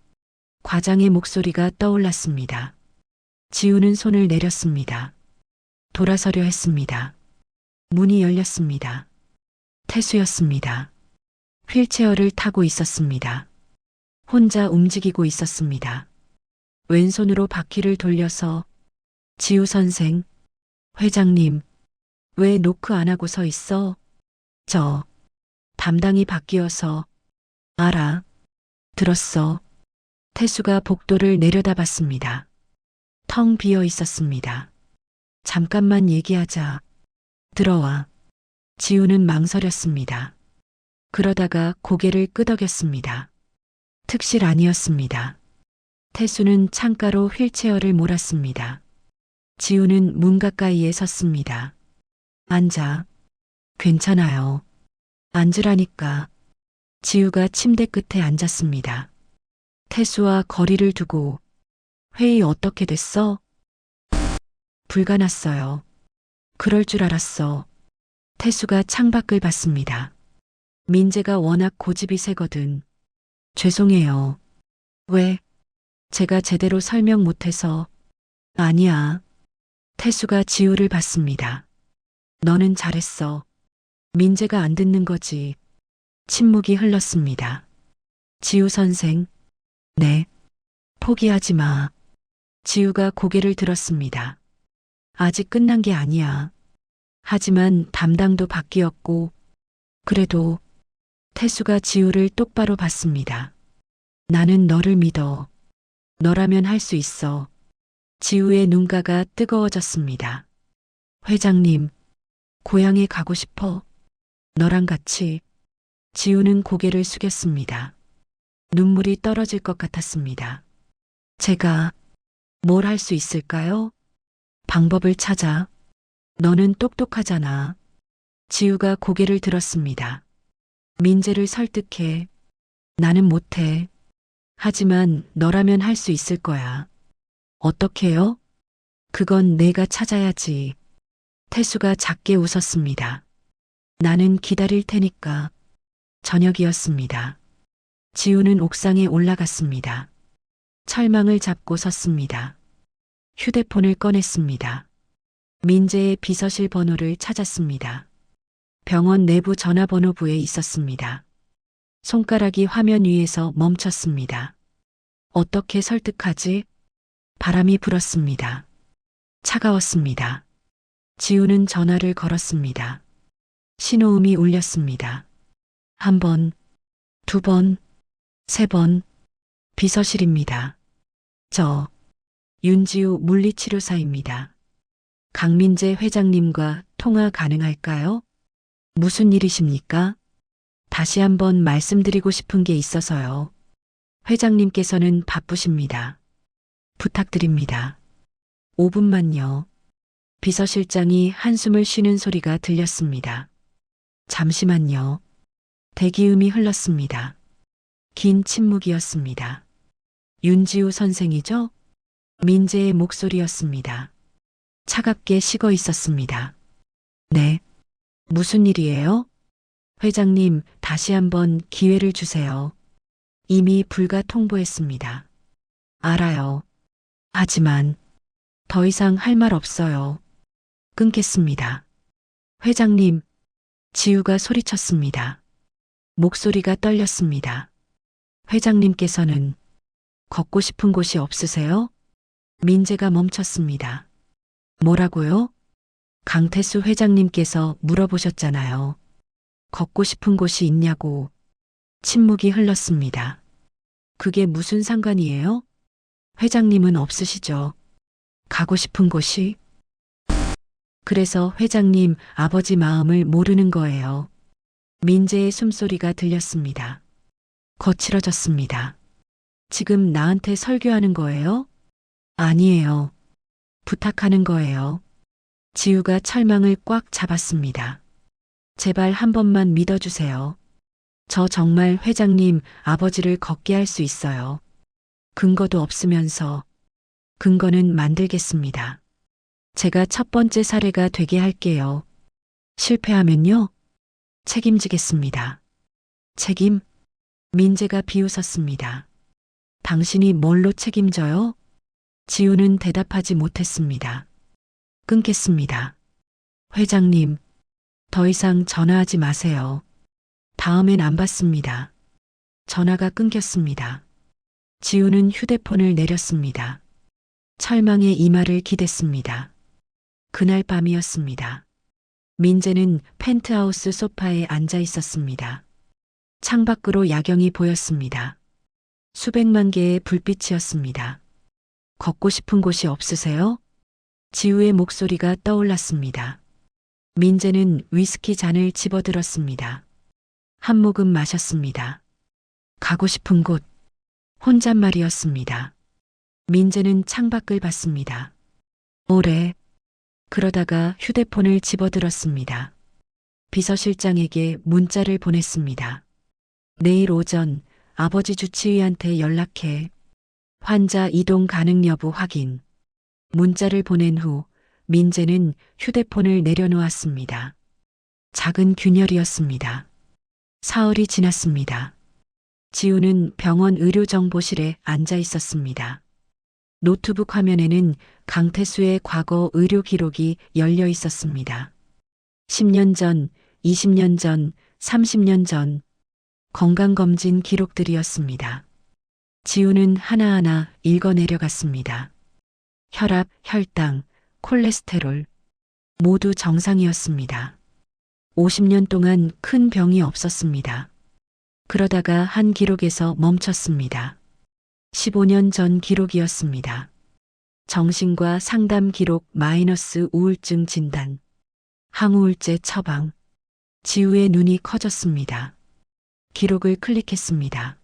과장의 목소리가 떠올랐습니다. 지우는 손을 내렸습니다. 돌아서려 했습니다. 문이 열렸습니다. 태수였습니다. 휠체어를 타고 있었습니다. 혼자 움직이고 있었습니다. 왼손으로 바퀴를 돌려서 지우 선생, 회장님, 왜 노크 안 하고 서 있어? 저 담당이 바뀌어서. 알아. 들었어. 태수가 복도를 내려다봤습니다. 텅 비어 있었습니다. 잠깐만 얘기하자. 들어와. 지우는 망설였습니다. 그러다가 고개를 끄덕였습니다. 특실 아니었습니다. 태수는 창가로 휠체어를 몰았습니다. 지우는 문 가까이에 섰습니다. 앉아. 괜찮아요. 앉으라니까. 지우가 침대 끝에 앉았습니다. 태수와 거리를 두고 회의 어떻게 됐어? 불가 났어요. 그럴 줄 알았어. 태수가 창밖을 봤습니다. 민재가 워낙 고집이 세거든. 죄송해요. 왜? 제가 제대로 설명 못해서. 아니야. 태수가 지우를 봤습니다. 너는 잘했어. 민재가 안 듣는 거지. 침묵이 흘렀습니다. 지우 선생. 네. 포기하지 마. 지우가 고개를 들었습니다. 아직 끝난 게 아니야. 하지만 담당도 바뀌었고, 그래도 태수가 지우를 똑바로 봤습니다. 나는 너를 믿어. 너라면 할 수 있어. 지우의 눈가가 뜨거워졌습니다. 회장님, 고향에 가고 싶어. 너랑 같이. 지우는 고개를 숙였습니다. 눈물이 떨어질 것 같았습니다. 제가 뭘 할 수 있을까요? 방법을 찾아. 너는 똑똑하잖아. 지우가 고개를 들었습니다. 민재를 설득해. 나는 못해. 하지만 너라면 할 수 있을 거야. 어떻게요? 그건 내가 찾아야지. 태수가 작게 웃었습니다. 나는 기다릴 테니까. 저녁이었습니다. 지우는 옥상에 올라갔습니다. 철망을 잡고 섰습니다. 휴대폰을 꺼냈습니다. 민재의 비서실 번호를 찾았습니다. 병원 내부 전화번호부에 있었습니다. 손가락이 화면 위에서 멈췄습니다. 어떻게 설득하지? 바람이 불었습니다. 차가웠습니다. 지우는 전화를 걸었습니다. 신호음이 울렸습니다. 한 번, 두 번, 세 번. 비서실입니다. 저 윤지우 물리치료사입니다. 강민재 회장님과 통화 가능할까요? 무슨 일이십니까? 다시 한번 말씀드리고 싶은 게 있어서요. 회장님께서는 바쁘십니다. 부탁드립니다. 5분만요. 비서실장이 한숨을 쉬는 소리가 들렸습니다. 잠시만요. 대기음이 흘렀습니다. 긴 침묵이었습니다. 윤지우 선생이죠? 민재의 목소리였습니다. 차갑게 식어 있었습니다. 네. 무슨 일이에요? 회장님, 다시 한번 기회를 주세요. 이미 불가 통보했습니다. 알아요. 하지만 더 이상 할 말 없어요. 끊겠습니다. 회장님, 지우가 소리쳤습니다. 목소리가 떨렸습니다. 회장님께서는 걷고 싶은 곳이 없으세요? 민재가 멈췄습니다. 뭐라고요? 강태수 회장님께서 물어보셨잖아요. 걷고 싶은 곳이 있냐고. 침묵이 흘렀습니다. 그게 무슨 상관이에요? 회장님은 없으시죠? 가고 싶은 곳이? 그래서 회장님 아버지 마음을 모르는 거예요. 민재의 숨소리가 들렸습니다. 거칠어졌습니다. 지금 나한테 설교하는 거예요? 아니에요. 부탁하는 거예요. 지우가 철망을 꽉 잡았습니다. 제발 한 번만 믿어주세요. 저 정말 회장님 아버지를 걷게 할 수 있어요. 근거도 없으면서 근거는 만들겠습니다. 제가 첫 번째 사례가 되게 할게요. 실패하면요? 책임지겠습니다. 책임? 민재가 비웃었습니다. 당신이 뭘로 책임져요? 지우는 대답하지 못했습니다. 끊겠습니다. 회장님, 더 이상 전화하지 마세요. 다음엔 안 받습니다. 전화가 끊겼습니다. 지우는 휴대폰을 내렸습니다. 철망에 이마를 기댔습니다. 그날 밤이었습니다. 민재는 펜트하우스 소파에 앉아 있었습니다. 창밖으로 야경이 보였습니다. 수백만 개의 불빛이었습니다. 걷고 싶은 곳이 없으세요? 지우의 목소리가 떠올랐습니다. 민재는 위스키 잔을 집어들었습니다. 한 모금 마셨습니다. 가고 싶은 곳, 혼잣말이었습니다. 민재는 창밖을 봤습니다. 오래. 그러다가 휴대폰을 집어들었습니다. 비서실장에게 문자를 보냈습니다. 내일 오전 아버지 주치의한테 연락해. 환자 이동 가능 여부 확인. 문자를 보낸 후 민재는 휴대폰을 내려놓았습니다. 작은 균열이었습니다. 사흘이 지났습니다. 지우는 병원 의료정보실에 앉아 있었습니다. 노트북 화면에는 강태수의 과거 의료 기록이 열려 있었습니다. 10년 전, 20년 전, 30년 전 건강검진 기록들이었습니다. 지우는 하나하나 읽어 내려갔습니다. 혈압, 혈당, 콜레스테롤 모두 정상이었습니다. 50년 동안 큰 병이 없었습니다. 그러다가 한 기록에서 멈췄습니다. 15년 전 기록이었습니다. 정신과 상담 기록 마이너스 우울증 진단. 항우울제 처방. 지우의 눈이 커졌습니다. 기록을 클릭했습니다.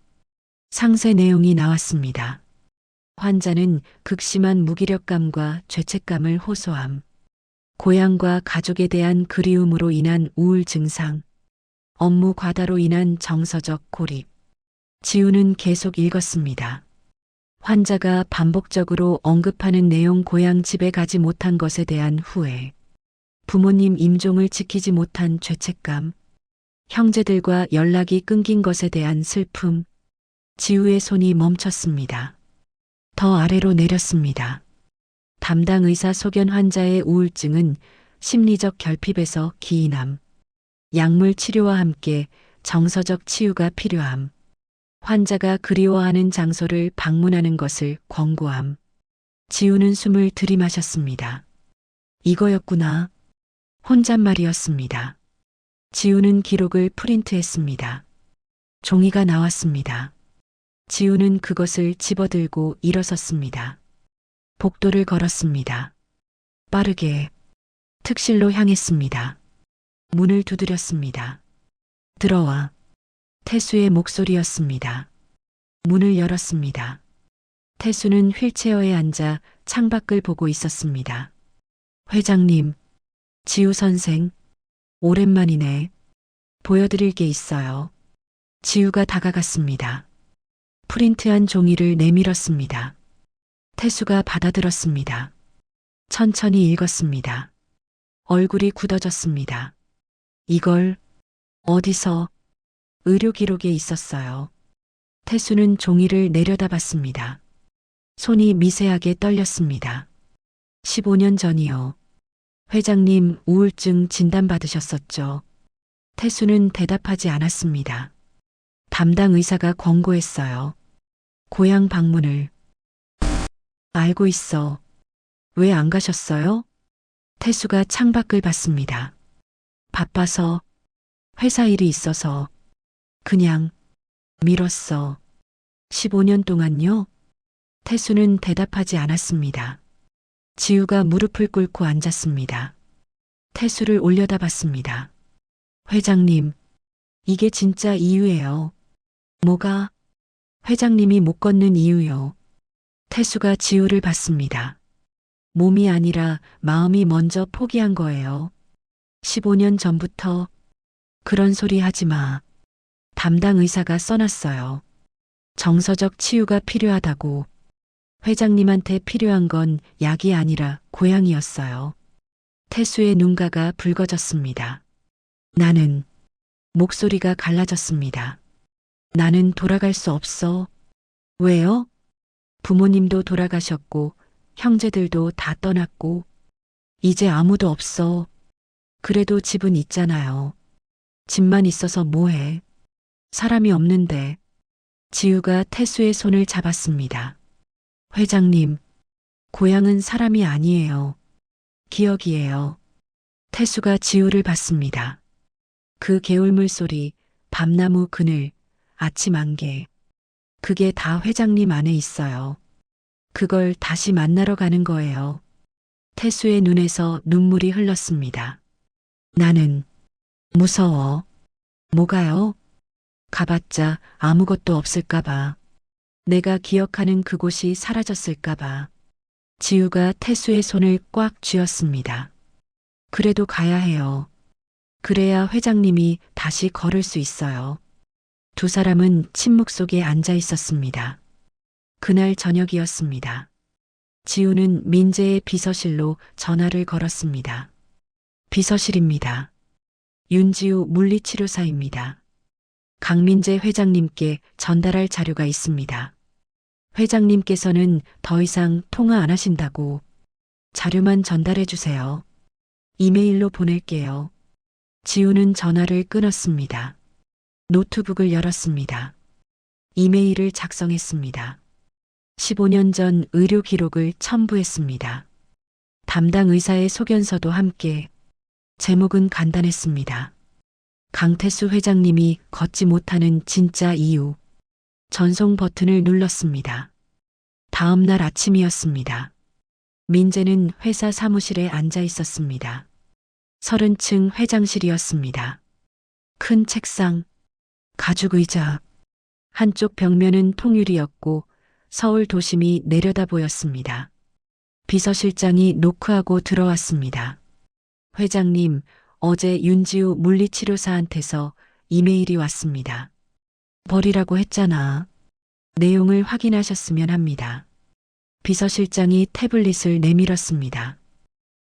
상세 내용이 나왔습니다. 환자는 극심한 무기력감과 죄책감을 호소함. 고향과 가족에 대한 그리움으로 인한 우울 증상. 업무 과다로 인한 정서적 고립. 지우는 계속 읽었습니다. 환자가 반복적으로 언급하는 내용 고향 집에 가지 못한 것에 대한 후회. 부모님 임종을 지키지 못한 죄책감. 형제들과 연락이 끊긴 것에 대한 슬픔. 지우의 손이 멈췄습니다. 더 아래로 내렸습니다. 담당 의사 소견 환자의 우울증은 심리적 결핍에서 기인함. 약물 치료와 함께 정서적 치유가 필요함. 환자가 그리워하는 장소를 방문하는 것을 권고함. 지우는 숨을 들이마셨습니다. 이거였구나. 혼잣말이었습니다. 지우는 기록을 프린트했습니다. 종이가 나왔습니다. 지우는 그것을 집어들고 일어섰습니다. 복도를 걸었습니다. 빠르게 특실로 향했습니다. 문을 두드렸습니다. 들어와. 태수의 목소리였습니다. 문을 열었습니다. 태수는 휠체어에 앉아 창밖을 보고 있었습니다. 회장님, 지우 선생, 오랜만이네. 보여드릴 게 있어요. 지우가 다가갔습니다. 프린트한 종이를 내밀었습니다. 태수가 받아들었습니다. 천천히 읽었습니다. 얼굴이 굳어졌습니다. 이걸 어디서? 의료 기록에 있었어요. 태수는 종이를 내려다봤습니다. 손이 미세하게 떨렸습니다. 15년 전이요. 회장님 우울증 진단받으셨었죠. 태수는 대답하지 않았습니다. 담당 의사가 권고했어요. 고향 방문을. 알고 있어. 왜 안 가셨어요? 태수가 창밖을 봤습니다. 바빠서, 회사 일이 있어서, 그냥 미뤘어. 15년 동안요? 태수는 대답하지 않았습니다. 지우가 무릎을 꿇고 앉았습니다. 태수를 올려다봤습니다. 회장님, 이게 진짜 이유예요. 뭐가? 회장님이 못 걷는 이유요. 태수가 지우를 봤습니다. 몸이 아니라 마음이 먼저 포기한 거예요. 15년 전부터. 그런 소리 하지 마. 담당 의사가 써놨어요. 정서적 치유가 필요하다고. 회장님한테 필요한 건 약이 아니라 고향이었어요. 태수의 눈가가 붉어졌습니다. 나는. 목소리가 갈라졌습니다. 나는 돌아갈 수 없어. 왜요? 부모님도 돌아가셨고 형제들도 다 떠났고 이제 아무도 없어. 그래도 집은 있잖아요. 집만 있어서 뭐해. 사람이 없는데. 지우가 태수의 손을 잡았습니다. 회장님, 고향은 사람이 아니에요. 기억이에요. 태수가 지우를 봤습니다. 그 개울물 소리, 밤나무 그늘, 아침 안개. 그게 다 회장님 안에 있어요. 그걸 다시 만나러 가는 거예요. 태수의 눈에서 눈물이 흘렀습니다. 나는 무서워. 뭐가요? 가봤자 아무것도 없을까봐. 내가 기억하는 그곳이 사라졌을까봐. 지우가 태수의 손을 꽉 쥐었습니다. 그래도 가야 해요. 그래야 회장님이 다시 걸을 수 있어요. 두 사람은 침묵 속에 앉아 있었습니다. 그날 저녁이었습니다. 지우는 민재의 비서실로 전화를 걸었습니다. 비서실입니다. 윤지우 물리치료사입니다. 강민재 회장님께 전달할 자료가 있습니다. 회장님께서는 더 이상 통화 안 하신다고. 자료만 전달해 주세요. 이메일로 보낼게요. 지우는 전화를 끊었습니다. 노트북을 열었습니다. 이메일을 작성했습니다. 15년 전 의료 기록을 첨부했습니다. 담당 의사의 소견서도 함께. 제목은 간단했습니다. 강태수 회장님이 걷지 못하는 진짜 이유. 전송 버튼을 눌렀습니다. 다음 날 아침이었습니다. 민재는 회사 사무실에 앉아 있었습니다. 30층 회장실이었습니다. 큰 책상, 가죽 의자, 한쪽 벽면은 통유리였고 서울 도심이 내려다 보였습니다. 비서실장이 노크하고 들어왔습니다. 회장님, 어제 윤지우 물리치료사한테서 이메일이 왔습니다. 버리라고 했잖아. 내용을 확인하셨으면 합니다. 비서실장이 태블릿을 내밀었습니다.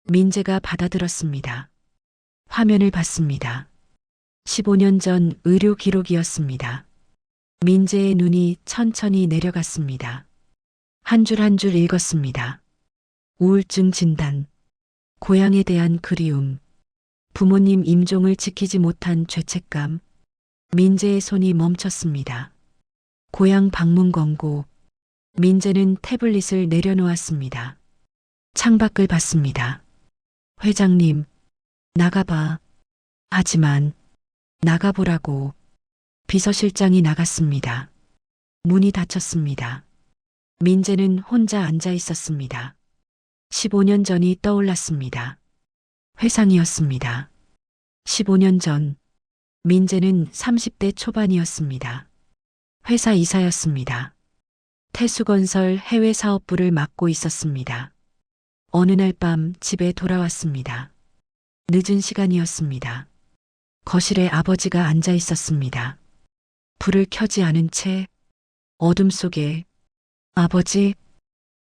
민재가 받아들었습니다. 화면을 봤습니다. 15년 전 의료 기록이었습니다. 민재의 눈이 천천히 내려갔습니다. 한 줄 한 줄 읽었습니다. 우울증 진단, 고향에 대한 그리움, 부모님 임종을 지키지 못한 죄책감, 민재의 손이 멈췄습니다. 고향 방문 권고, 민재는 태블릿을 내려놓았습니다. 창밖을 봤습니다. 회장님, 나가봐. 하지만, 나가보라고. 비서실장이 나갔습니다. 문이 닫혔습니다. 민재는 혼자 앉아 있었습니다. 15년 전이 떠올랐습니다. 회상이었습니다. 15년 전, 민재는 30대 초반이었습니다. 회사 이사였습니다. 태수건설 해외 사업부를 맡고 있었습니다. 어느 날 밤 집에 돌아왔습니다. 늦은 시간이었습니다. 거실에 아버지가 앉아 있었습니다. 불을 켜지 않은 채 어둠 속에 아버지,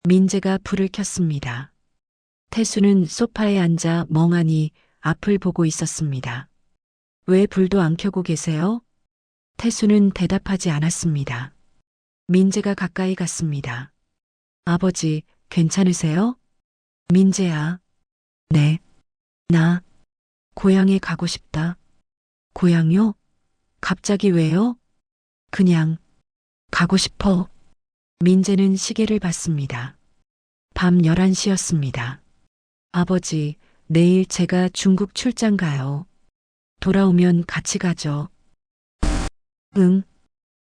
민재가 불을 켰습니다. 태수는 소파에 앉아 멍하니 앞을 보고 있었습니다. 왜 불도 안 켜고 계세요? 태수는 대답하지 않았습니다. 민재가 가까이 갔습니다. 아버지, 괜찮으세요? 민재야. 네. 나 고향에 가고 싶다. 고향요? 갑자기 왜요? 그냥 가고 싶어. 민재는 시계를 봤습니다. 밤 11시였습니다. 아버지, 내일 제가 중국 출장 가요. 돌아오면 같이 가죠. 응.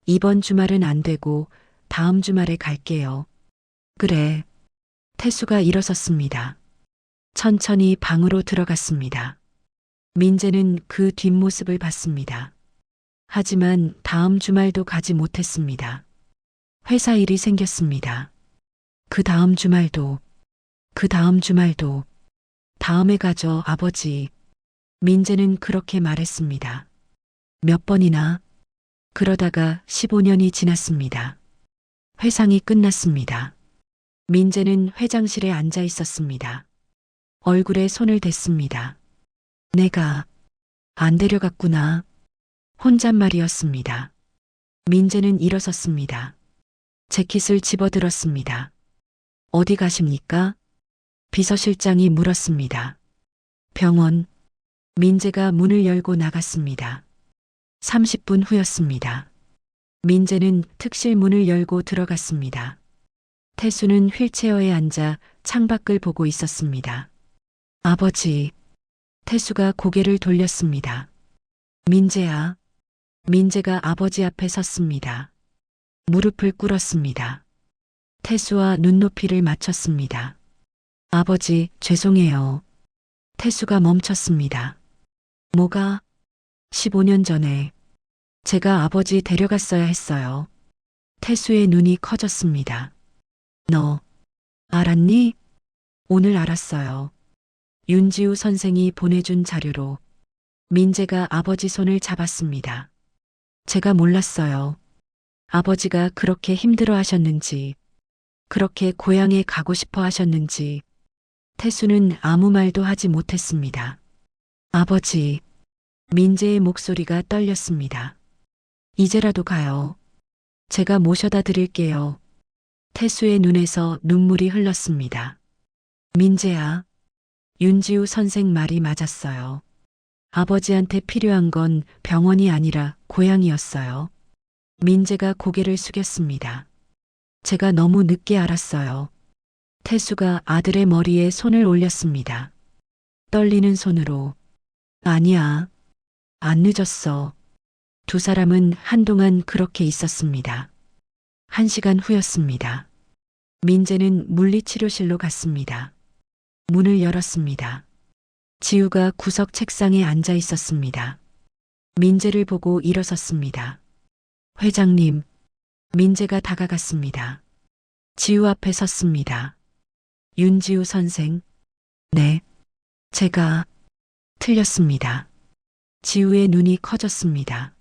이번 주말은 안 되고 다음 주말에 갈게요. 그래. 태수가 일어섰습니다. 천천히 방으로 들어갔습니다. 민재는 그 뒷모습을 봤습니다. 하지만 다음 주말도 가지 못했습니다. 회사 일이 생겼습니다. 그 다음 주말도, 그 다음 주말도, 다음에 가죠, 아버지. 민재는 그렇게 말했습니다. 몇 번이나. 그러다가 15년이 지났습니다. 회상이 끝났습니다. 민재는 회장실에 앉아 있었습니다. 얼굴에 손을 댔습니다. 내가 안 데려갔구나. 혼잣말이었습니다. 민재는 일어섰습니다. 재킷을 집어들었습니다. 어디 가십니까? 비서실장이 물었습니다. 병원. 민재가 문을 열고 나갔습니다. 30분 후였습니다. 민재는 특실 문을 열고 들어갔습니다. 태수는 휠체어에 앉아 창밖을 보고 있었습니다. 아버지. 태수가 고개를 돌렸습니다. 민재야. 민재가 아버지 앞에 섰습니다. 무릎을 꿇었습니다. 태수와 눈높이를 맞췄습니다. 아버지, 죄송해요. 태수가 멈췄습니다. 뭐가? 15년 전에 제가 아버지 데려갔어야 했어요. 태수의 눈이 커졌습니다. 너 알았니? 오늘 알았어요. 윤지우 선생이 보내준 자료로. 민재가 아버지 손을 잡았습니다. 제가 몰랐어요. 아버지가 그렇게 힘들어 하셨는지, 그렇게 고향에 가고 싶어 하셨는지. 태수는 아무 말도 하지 못했습니다. 아버지. 민재의 목소리가 떨렸습니다. 이제라도 가요. 제가 모셔다 드릴게요. 태수의 눈에서 눈물이 흘렀습니다. 민재야. 윤지우 선생 말이 맞았어요. 아버지한테 필요한 건 병원이 아니라 고향이었어요. 민재가 고개를 숙였습니다. 제가 너무 늦게 알았어요. 태수가 아들의 머리에 손을 올렸습니다. 떨리는 손으로. 아니야. 안 늦었어. 두 사람은 한동안 그렇게 있었습니다. 1시간 후였습니다. 민재는 물리치료실로 갔습니다. 문을 열었습니다. 지우가 구석 책상에 앉아 있었습니다. 민재를 보고 일어섰습니다. 회장님. 민재가 다가갔습니다. 지우 앞에 섰습니다. 윤지우 선생. 네. 제가 틀렸습니다. 지우의 눈이 커졌습니다.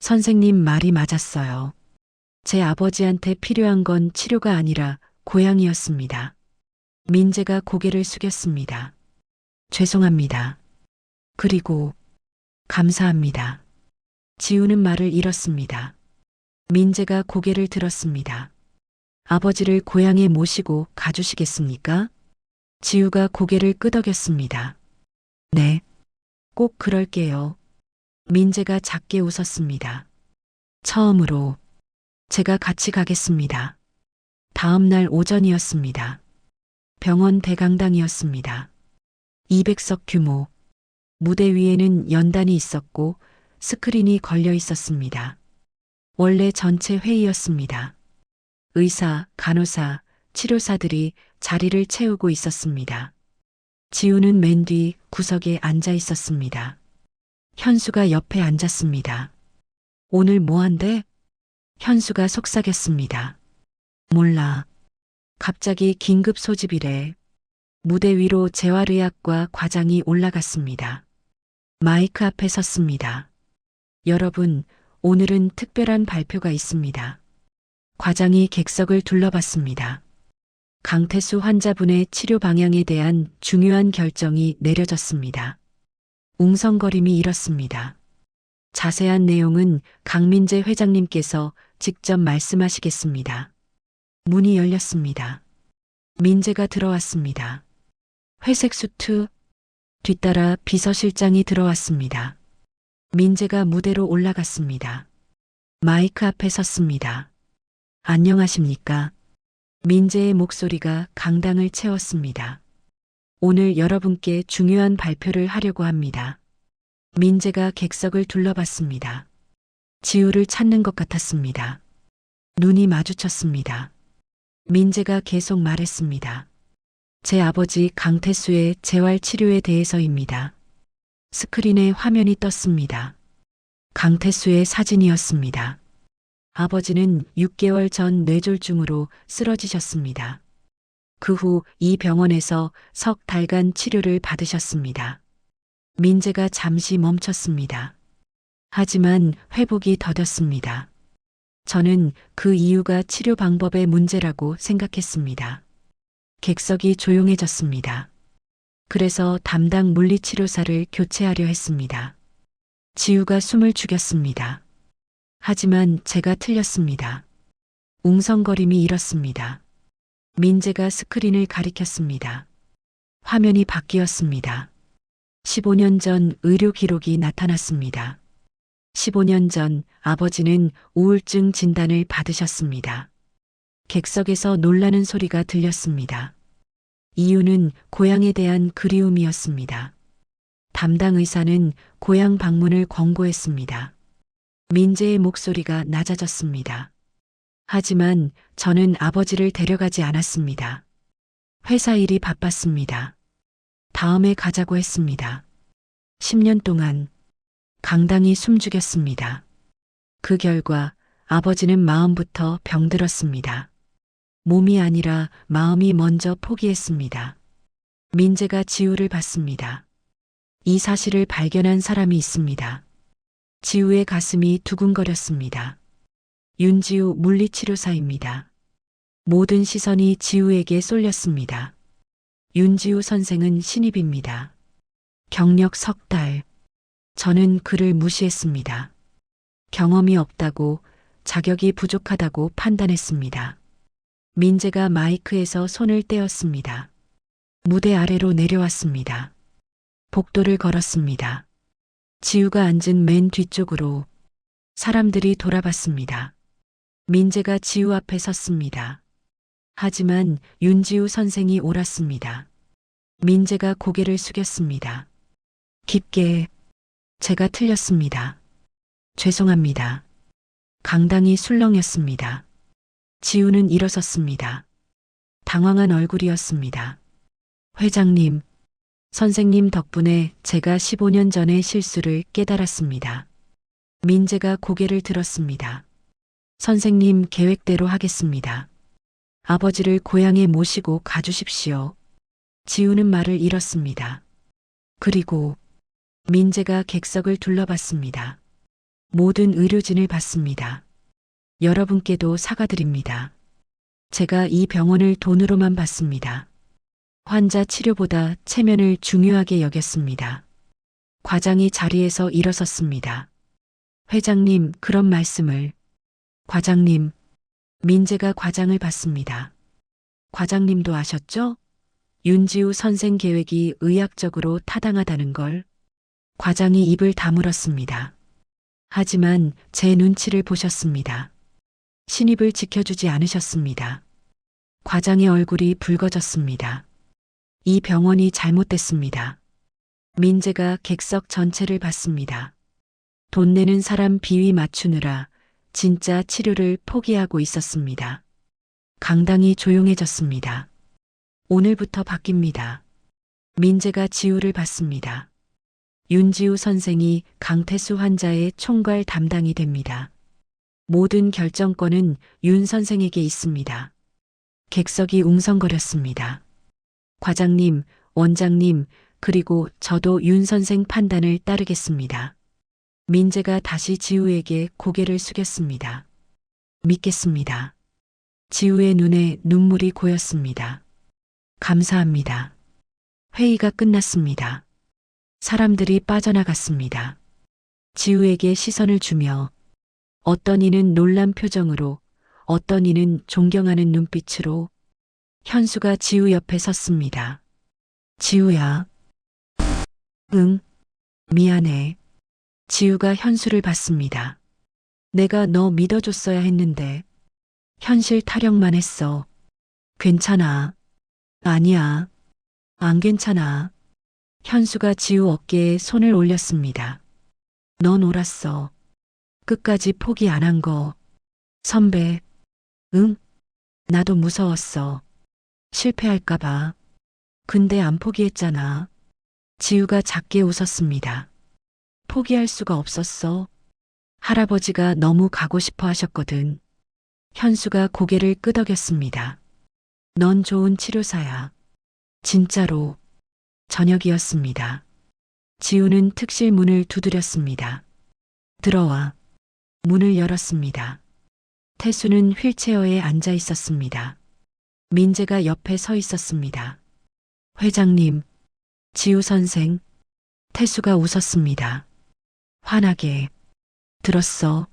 선생님 말이 맞았어요. 제 아버지한테 필요한 건 치료가 아니라 고향이었습니다. 민재가 고개를 숙였습니다. 죄송합니다. 그리고 감사합니다. 지우는 말을 잃었습니다. 민재가 고개를 들었습니다. 아버지를 고향에 모시고 가주시겠습니까? 지우가 고개를 끄덕였습니다. 네, 꼭 그럴게요. 민재가 작게 웃었습니다. 처음으로 제가 같이 가겠습니다. 다음 날 오전이었습니다. 병원 대강당이었습니다. 200석 규모. 무대 위에는 연단이 있었고 스크린이 걸려 있었습니다. 원래 전체 회의였습니다. 의사, 간호사, 치료사들이 자리를 채우고 있었습니다. 지우는 맨 뒤 구석에 앉아 있었습니다. 현수가 옆에 앉았습니다. 오늘 뭐 한대? 현수가 속삭였습니다. 몰라. 갑자기 긴급 소집이래. 무대 위로 재활의학과 과장이 올라갔습니다. 마이크 앞에 섰습니다. 여러분, 오늘은 특별한 발표가 있습니다. 과장이 객석을 둘러봤습니다. 강태수 환자분의 치료 방향에 대한 중요한 결정이 내려졌습니다. 웅성거림이 일었습니다. 자세한 내용은 강민재 회장님께서 직접 말씀하시겠습니다. 문이 열렸습니다. 민재가 들어왔습니다. 회색 수트, 뒤따라 비서실장이 들어왔습니다. 민재가 무대로 올라갔습니다. 마이크 앞에 섰습니다. 안녕하십니까? 민재의 목소리가 강당을 채웠습니다. 오늘 여러분께 중요한 발표를 하려고 합니다. 민재가 객석을 둘러봤습니다. 지우를 찾는 것 같았습니다. 눈이 마주쳤습니다. 민재가 계속 말했습니다. 제 아버지 강태수의 재활치료에 대해서입니다. 스크린에 화면이 떴습니다. 강태수의 사진이었습니다. 아버지는 6개월 전 뇌졸중으로 쓰러지셨습니다. 그 후 이 병원에서 석 달간 치료를 받으셨습니다. 민재가 잠시 멈췄습니다. 하지만 회복이 더뎠습니다. 저는 그 이유가 치료 방법의 문제라고 생각했습니다. 객석이 조용해졌습니다. 그래서 담당 물리치료사를 교체하려 했습니다. 지우가 숨을 죽였습니다. 하지만 제가 틀렸습니다. 웅성거림이 일었습니다. 민재가 스크린을 가리켰습니다. 화면이 바뀌었습니다. 15년 전 의료 기록이 나타났습니다. 15년 전 아버지는 우울증 진단을 받으셨습니다. 객석에서 놀라는 소리가 들렸습니다. 이유는 고향에 대한 그리움이었습니다. 담당 의사는 고향 방문을 권고했습니다. 민재의 목소리가 낮아졌습니다. 하지만 저는 아버지를 데려가지 않았습니다. 회사 일이 바빴습니다. 다음에 가자고 했습니다. 10년 동안 강당이 숨죽였습니다. 그 결과 아버지는 마음부터 병들었습니다. 몸이 아니라 마음이 먼저 포기했습니다. 민재가 지우를 봤습니다. 이 사실을 발견한 사람이 있습니다. 지우의 가슴이 두근거렸습니다. 윤지우 물리치료사입니다. 모든 시선이 지우에게 쏠렸습니다. 윤지우 선생은 신입입니다. 경력 석 달. 저는 그를 무시했습니다. 경험이 없다고, 자격이 부족하다고 판단했습니다. 민재가 마이크에서 손을 떼었습니다. 무대 아래로 내려왔습니다. 복도를 걸었습니다. 지우가 앉은 맨 뒤쪽으로. 사람들이 돌아봤습니다. 민재가 지우 앞에 섰습니다. 하지만 윤지우 선생이 옳았습니다. 민재가 고개를 숙였습니다. 깊게, 제가 틀렸습니다. 죄송합니다. 강당이 술렁였습니다. 지우는 일어섰습니다. 당황한 얼굴이었습니다. 회장님, 선생님 덕분에 제가 15년 전의 실수를 깨달았습니다. 민재가 고개를 들었습니다. 선생님 계획대로 하겠습니다. 아버지를 고향에 모시고 가주십시오. 지우는 말을 잃었습니다. 그리고 민재가 객석을 둘러봤습니다. 모든 의료진을 봤습니다. 여러분께도 사과드립니다. 제가 이 병원을 돈으로만 봤습니다. 환자 치료보다 체면을 중요하게 여겼습니다. 과장이 자리에서 일어섰습니다. 회장님, 그런 말씀을. 과장님, 민재가 과장을 받습니다. 과장님도 아셨죠? 윤지우 선생 계획이 의학적으로 타당하다는 걸. 과장이 입을 다물었습니다. 하지만 제 눈치를 보셨습니다. 신입을 지켜주지 않으셨습니다. 과장의 얼굴이 붉어졌습니다. 이 병원이 잘못됐습니다. 민재가 객석 전체를 봤습니다. 돈 내는 사람 비위 맞추느라 진짜 치료를 포기하고 있었습니다. 강당이 조용해졌습니다. 오늘부터 바뀝니다. 민재가 지우를 받습니다. 윤지우 선생이 강태수 환자의 총괄 담당이 됩니다. 모든 결정권은 윤 선생에게 있습니다. 객석이 웅성거렸습니다. 과장님, 원장님, 그리고 저도 윤 선생 판단을 따르겠습니다. 민재가 다시 지우에게 고개를 숙였습니다. 믿겠습니다. 지우의 눈에 눈물이 고였습니다. 감사합니다. 회의가 끝났습니다. 사람들이 빠져나갔습니다. 지우에게 시선을 주며 어떤 이는 놀란 표정으로, 어떤 이는 존경하는 눈빛으로 현수가 지우 옆에 섰습니다. 지우야. 응, 미안해. 지우가 현수를 봤습니다. 내가 너 믿어줬어야 했는데 현실 타령만 했어. 괜찮아. 아니야. 안 괜찮아. 현수가 지우 어깨에 손을 올렸습니다. 넌 옳았어. 끝까지 포기 안 한 거. 선배. 응? 나도 무서웠어. 실패할까봐. 근데 안 포기했잖아. 지우가 작게 웃었습니다. 포기할 수가 없었어. 할아버지가 너무 가고 싶어 하셨거든. 현수가 고개를 끄덕였습니다. 넌 좋은 치료사야. 진짜로. 저녁이었습니다. 지우는 특실 문을 두드렸습니다. 들어와. 문을 열었습니다. 태수는 휠체어에 앉아 있었습니다. 민재가 옆에 서 있었습니다. 회장님, 지우 선생. 태수가 웃었습니다. 환하게. 들었어.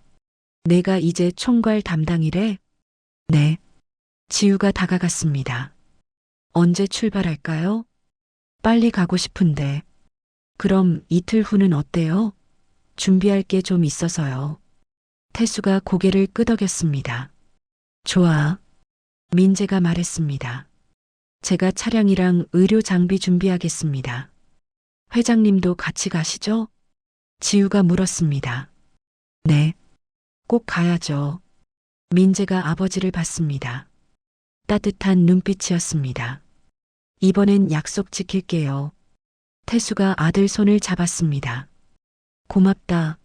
내가 이제 총괄 담당이래? 네. 지우가 다가갔습니다. 언제 출발할까요? 빨리 가고 싶은데. 그럼 이틀 후는 어때요? 준비할 게 좀 있어서요. 태수가 고개를 끄덕였습니다. 좋아. 민재가 말했습니다. 제가 차량이랑 의료 장비 준비하겠습니다. 회장님도 같이 가시죠? 지우가 물었습니다. 네. 꼭 가야죠. 민재가 아버지를 봤습니다. 따뜻한 눈빛이었습니다. 이번엔 약속 지킬게요. 태수가 아들 손을 잡았습니다. 고맙다.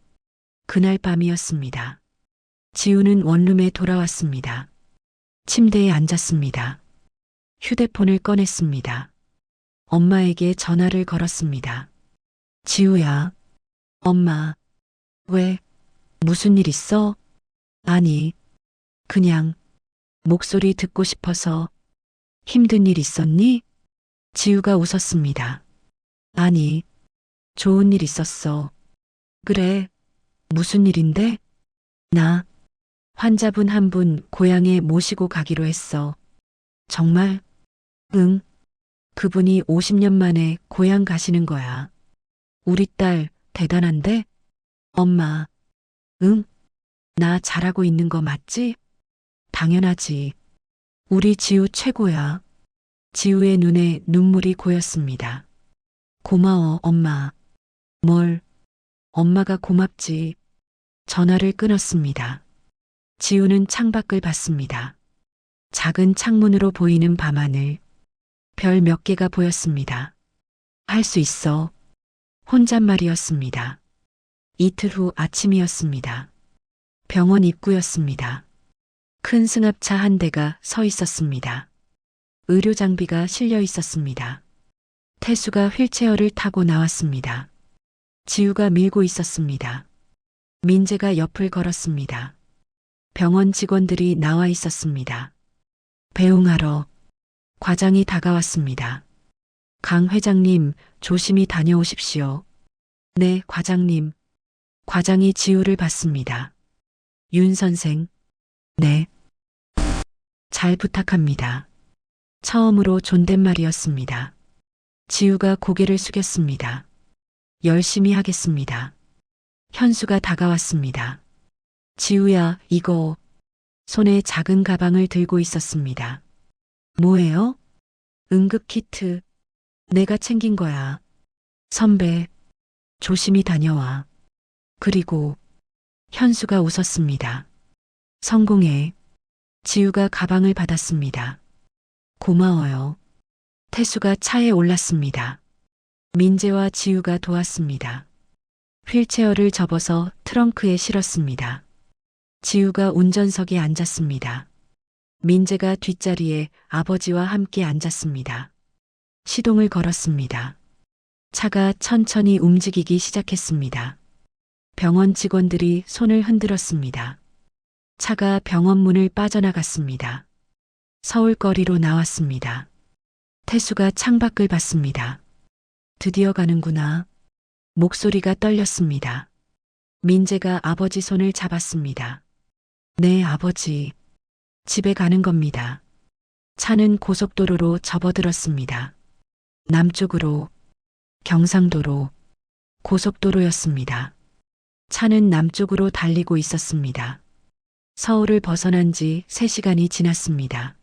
그날 밤이었습니다. 지우는 원룸에 돌아왔습니다. 침대에 앉았습니다. 휴대폰을 꺼냈습니다. 엄마에게 전화를 걸었습니다. 지우야. 엄마. 왜? 무슨 일 있어? 아니. 그냥 목소리 듣고 싶어서. 힘든 일 있었니? 지우가 웃었습니다. 아니. 좋은 일 있었어. 그래. 무슨 일인데? 나 환자분 한 분 고향에 모시고 가기로 했어. 정말? 응. 그분이 50년 만에 고향 가시는 거야. 우리 딸 대단한데? 엄마. 응? 나 잘하고 있는 거 맞지? 당연하지. 우리 지우 최고야. 지우의 눈에 눈물이 고였습니다. 고마워, 엄마. 뭘? 엄마가 고맙지. 전화를 끊었습니다. 지우는 창밖을 봤습니다. 작은 창문으로 보이는 밤하늘. 별 몇 개가 보였습니다. 할 수 있어. 혼잣말이었습니다. 이틀 후 아침이었습니다. 병원 입구였습니다. 큰 승합차 한 대가 서 있었습니다. 의료 장비가 실려 있었습니다. 태수가 휠체어를 타고 나왔습니다. 지우가 밀고 있었습니다. 민재가 옆을 걸었습니다. 병원 직원들이 나와 있었습니다. 배웅하러 과장이 다가왔습니다. 강 회장님, 조심히 다녀오십시오. 네, 과장님. 과장이 지우를 받습니다. 윤 선생. 네. 잘 부탁합니다. 처음으로 존댓말이었습니다. 지우가 고개를 숙였습니다. 열심히 하겠습니다. 현수가 다가왔습니다. 지우야, 이거. 손에 작은 가방을 들고 있었습니다. 뭐예요? 응급 키트. 내가 챙긴 거야. 선배, 조심히 다녀와. 그리고 현수가 웃었습니다. 성공해. 지우가 가방을 받았습니다. 고마워요. 태수가 차에 올랐습니다. 민재와 지우가 도왔습니다. 휠체어를 접어서 트렁크에 실었습니다. 지우가 운전석에 앉았습니다. 민재가 뒷자리에 아버지와 함께 앉았습니다. 시동을 걸었습니다. 차가 천천히 움직이기 시작했습니다. 병원 직원들이 손을 흔들었습니다. 차가 병원 문을 빠져나갔습니다. 서울거리로 나왔습니다. 태수가 창밖을 봤습니다. 드디어 가는구나. 목소리가 떨렸습니다. 민재가 아버지 손을 잡았습니다. 네, 아버지. 집에 가는 겁니다. 차는 고속도로로 접어들었습니다. 남쪽으로, 경상도로, 고속도로였습니다. 차는 남쪽으로 달리고 있었습니다. 서울을 벗어난 지 3시간이 지났습니다.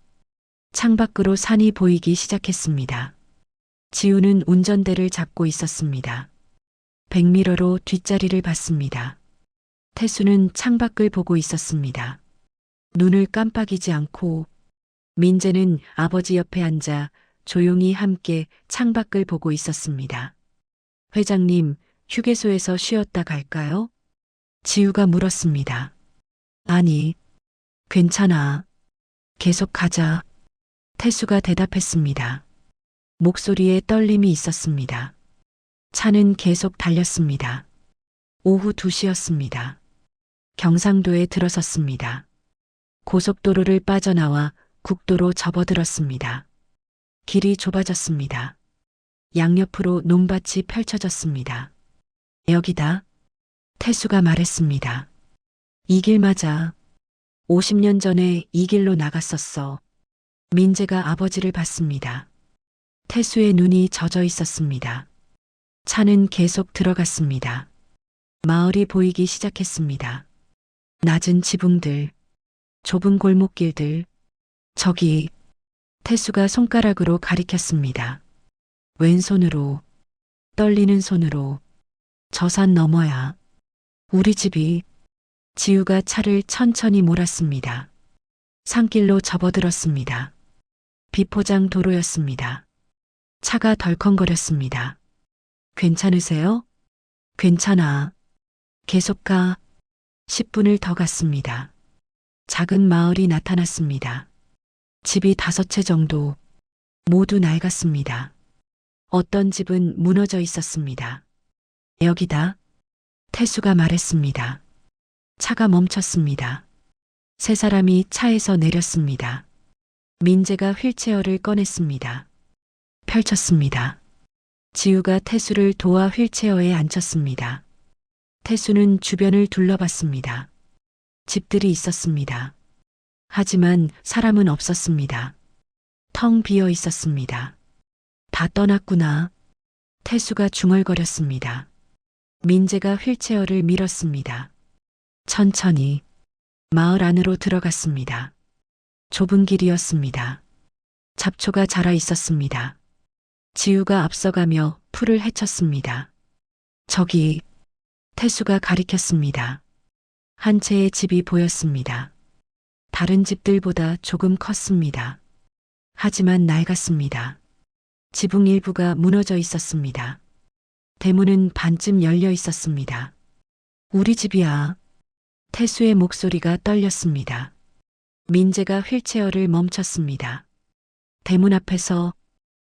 창밖으로 산이 보이기 시작했습니다. 지우는 운전대를 잡고 있었습니다. 백미러로 뒷자리를 봤습니다. 태수는 창밖을 보고 있었습니다. 눈을 깜빡이지 않고 민재는 아버지 옆에 앉아 조용히 함께 창밖을 보고 있었습니다. 회장님, 휴게소에서 쉬었다 갈까요? 지우가 물었습니다. 아니, 괜찮아. 계속 가자. 태수가 대답했습니다. 목소리에 떨림이 있었습니다. 차는 계속 달렸습니다. 오후 2시였습니다. 경상도에 들어섰습니다. 고속도로를 빠져나와 국도로 접어들었습니다. 길이 좁아졌습니다. 양옆으로 논밭이 펼쳐졌습니다. 여기다. 태수가 말했습니다. 이 길 맞아. 50년 전에 이 길로 나갔었어. 민재가 아버지를 봤습니다. 태수의 눈이 젖어 있었습니다. 차는 계속 들어갔습니다. 마을이 보이기 시작했습니다. 낮은 지붕들, 좁은 골목길들, 저기. 태수가 손가락으로 가리켰습니다. 왼손으로, 떨리는 손으로. 저 산 너머야. 우리 집이. 지우가 차를 천천히 몰았습니다. 산길로 접어들었습니다. 비포장 도로였습니다. 차가 덜컹거렸습니다. 괜찮으세요? 괜찮아. 계속 가. 10분을 더 갔습니다. 작은 마을이 나타났습니다. 집이 5채 정도. 모두 낡았습니다. 어떤 집은 무너져 있었습니다. 여기다. 태수가 말했습니다. 차가 멈췄습니다. 3사람이 차에서 내렸습니다. 민재가 휠체어를 꺼냈습니다. 펼쳤습니다. 지우가 태수를 도와 휠체어에 앉혔습니다. 태수는 주변을 둘러봤습니다. 집들이 있었습니다. 하지만 사람은 없었습니다. 텅 비어 있었습니다. 다 떠났구나. 태수가 중얼거렸습니다. 민재가 휠체어를 밀었습니다. 천천히 마을 안으로 들어갔습니다. 좁은 길이었습니다. 잡초가 자라 있었습니다. 지우가 앞서가며 풀을 헤쳤습니다. 저기. 태수가 가리켰습니다. 한 채의 집이 보였습니다. 다른 집들보다 조금 컸습니다. 하지만 낡았습니다. 지붕 일부가 무너져 있었습니다. 대문은 반쯤 열려 있었습니다. 우리 집이야. 태수의 목소리가 떨렸습니다. 민재가 휠체어를 멈췄습니다. 대문 앞에서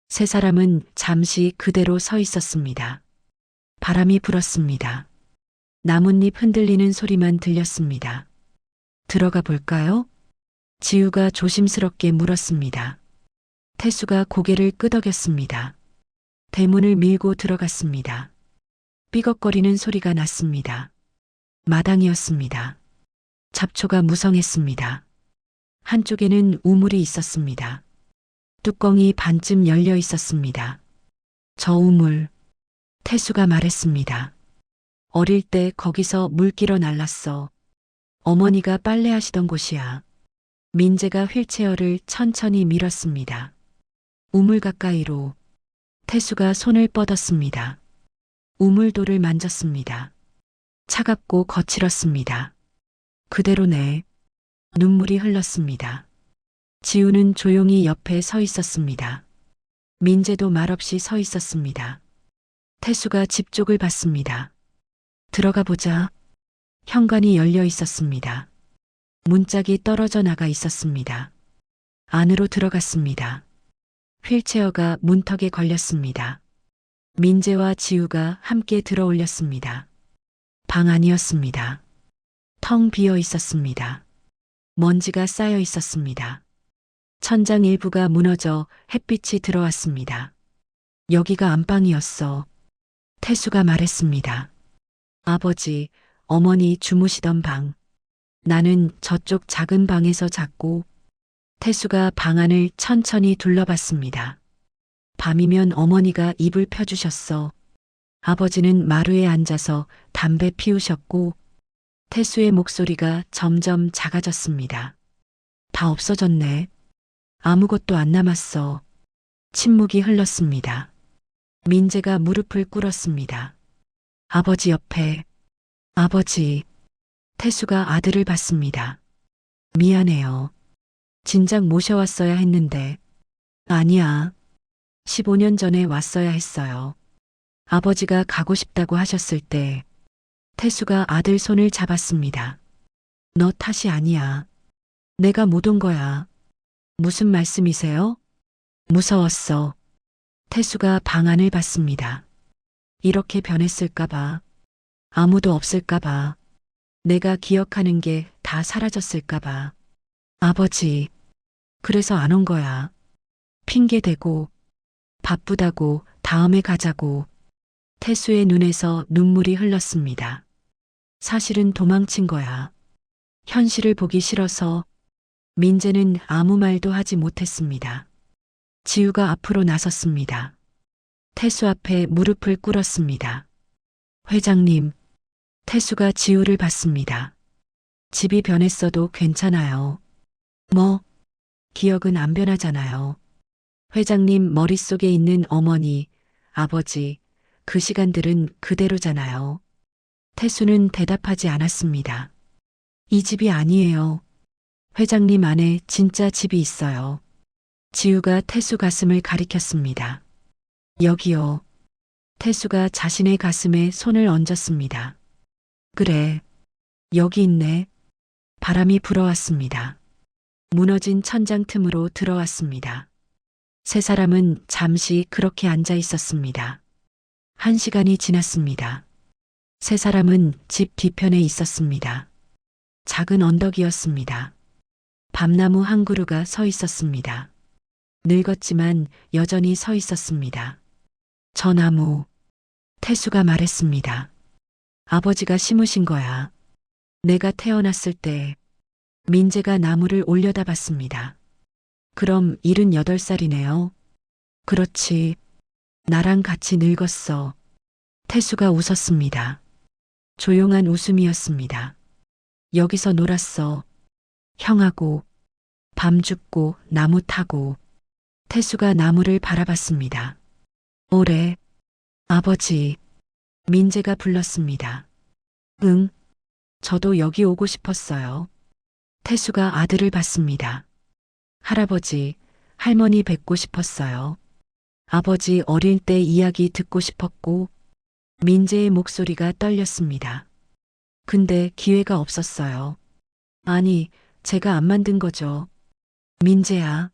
3사람은 잠시 그대로 서 있었습니다. 바람이 불었습니다. 나뭇잎 흔들리는 소리만 들렸습니다. 들어가 볼까요? 지우가 조심스럽게 물었습니다. 태수가 고개를 끄덕였습니다. 대문을 밀고 들어갔습니다. 삐걱거리는 소리가 났습니다. 마당이었습니다. 잡초가 무성했습니다. 한쪽에는 우물이 있었습니다. 뚜껑이 반쯤 열려 있었습니다. 저 우물, 태수가 말했습니다. 어릴 때 거기서 물길어 날랐어. 어머니가 빨래하시던 곳이야. 민재가 휠체어를 천천히 밀었습니다. 우물 가까이로 태수가 손을 뻗었습니다. 우물돌을 만졌습니다. 차갑고 거칠었습니다. 그대로네. 눈물이 흘렀습니다. 지우는 조용히 옆에 서 있었습니다. 민재도 말없이 서 있었습니다. 태수가 집 쪽을 봤습니다. 들어가 보자. 현관이 열려 있었습니다. 문짝이 떨어져 나가 있었습니다. 안으로 들어갔습니다. 휠체어가 문턱에 걸렸습니다. 민재와 지우가 함께 들어올렸습니다. 방 안이었습니다. 텅 비어 있었습니다. 먼지가 쌓여 있었습니다. 천장 일부가 무너져 햇빛이 들어왔습니다. 여기가 안방이었어. 태수가 말했습니다. 아버지, 어머니 주무시던 방. 나는 저쪽 작은 방에서 잤고, 태수가 방 안을 천천히 둘러봤습니다. 밤이면 어머니가 이불 펴주셨어. 아버지는 마루에 앉아서 담배 피우셨고, 태수의 목소리가 점점 작아졌습니다. 다 없어졌네. 아무것도 안 남았어. 침묵이 흘렀습니다. 민재가 무릎을 꿇었습니다. 아버지 옆에. 아버지. 태수가 아들을 봤습니다. 미안해요. 진작 모셔왔어야 했는데. 아니야. 15년 전에 왔어야 했어요. 아버지가 가고 싶다고 하셨을 때 태수가 아들 손을 잡았습니다. 너 탓이 아니야. 내가 못 온 거야. 무슨 말씀이세요? 무서웠어. 태수가 방 안을 봤습니다. 이렇게 변했을까봐. 아무도 없을까봐. 내가 기억하는 게 다 사라졌을까봐. 아버지. 그래서 안 온 거야. 핑계 대고. 바쁘다고 다음에 가자고. 태수의 눈에서 눈물이 흘렀습니다. 사실은 도망친 거야. 현실을 보기 싫어서. 민재는 아무 말도 하지 못했습니다. 지우가 앞으로 나섰습니다. 태수 앞에 무릎을 꿇었습니다. 회장님. 태수가 지우를 봤습니다. 집이 변했어도 괜찮아요. 뭐? 기억은 안 변하잖아요. 회장님 머릿속에 있는 어머니, 아버지, 그 시간들은 그대로잖아요. 태수는 대답하지 않았습니다. 이 집이 아니에요. 회장님 안에 진짜 집이 있어요. 지우가 태수 가슴을 가리켰습니다. 여기요. 태수가 자신의 가슴에 손을 얹었습니다. 그래. 여기 있네. 바람이 불어왔습니다. 무너진 천장 틈으로 들어왔습니다. 세 사람은 잠시 그렇게 앉아 있었습니다. 1시간이 지났습니다. 세 사람은 집 뒤편에 있었습니다. 작은 언덕이었습니다. 밤나무 한 그루가 서 있었습니다. 늙었지만 여전히 서 있었습니다. 저 나무. 태수가 말했습니다. 아버지가 심으신 거야. 내가 태어났을 때. 민재가 나무를 올려다봤습니다. 그럼 78살이네요. 그렇지. 나랑 같이 늙었어. 태수가 웃었습니다. 조용한 웃음이었습니다. 여기서 놀았어. 형하고. 밤 줍고 나무 타고. 태수가 나무를 바라봤습니다. 오래. 아버지. 민재가 불렀습니다. 응. 저도 여기 오고 싶었어요. 태수가 아들을 봤습니다. 할아버지, 할머니 뵙고 싶었어요. 아버지 어릴 때 이야기 듣고 싶었고, 민재의 목소리가 떨렸습니다. 근데 기회가 없었어요. 아니, 제가 안 만든 거죠. 민재야.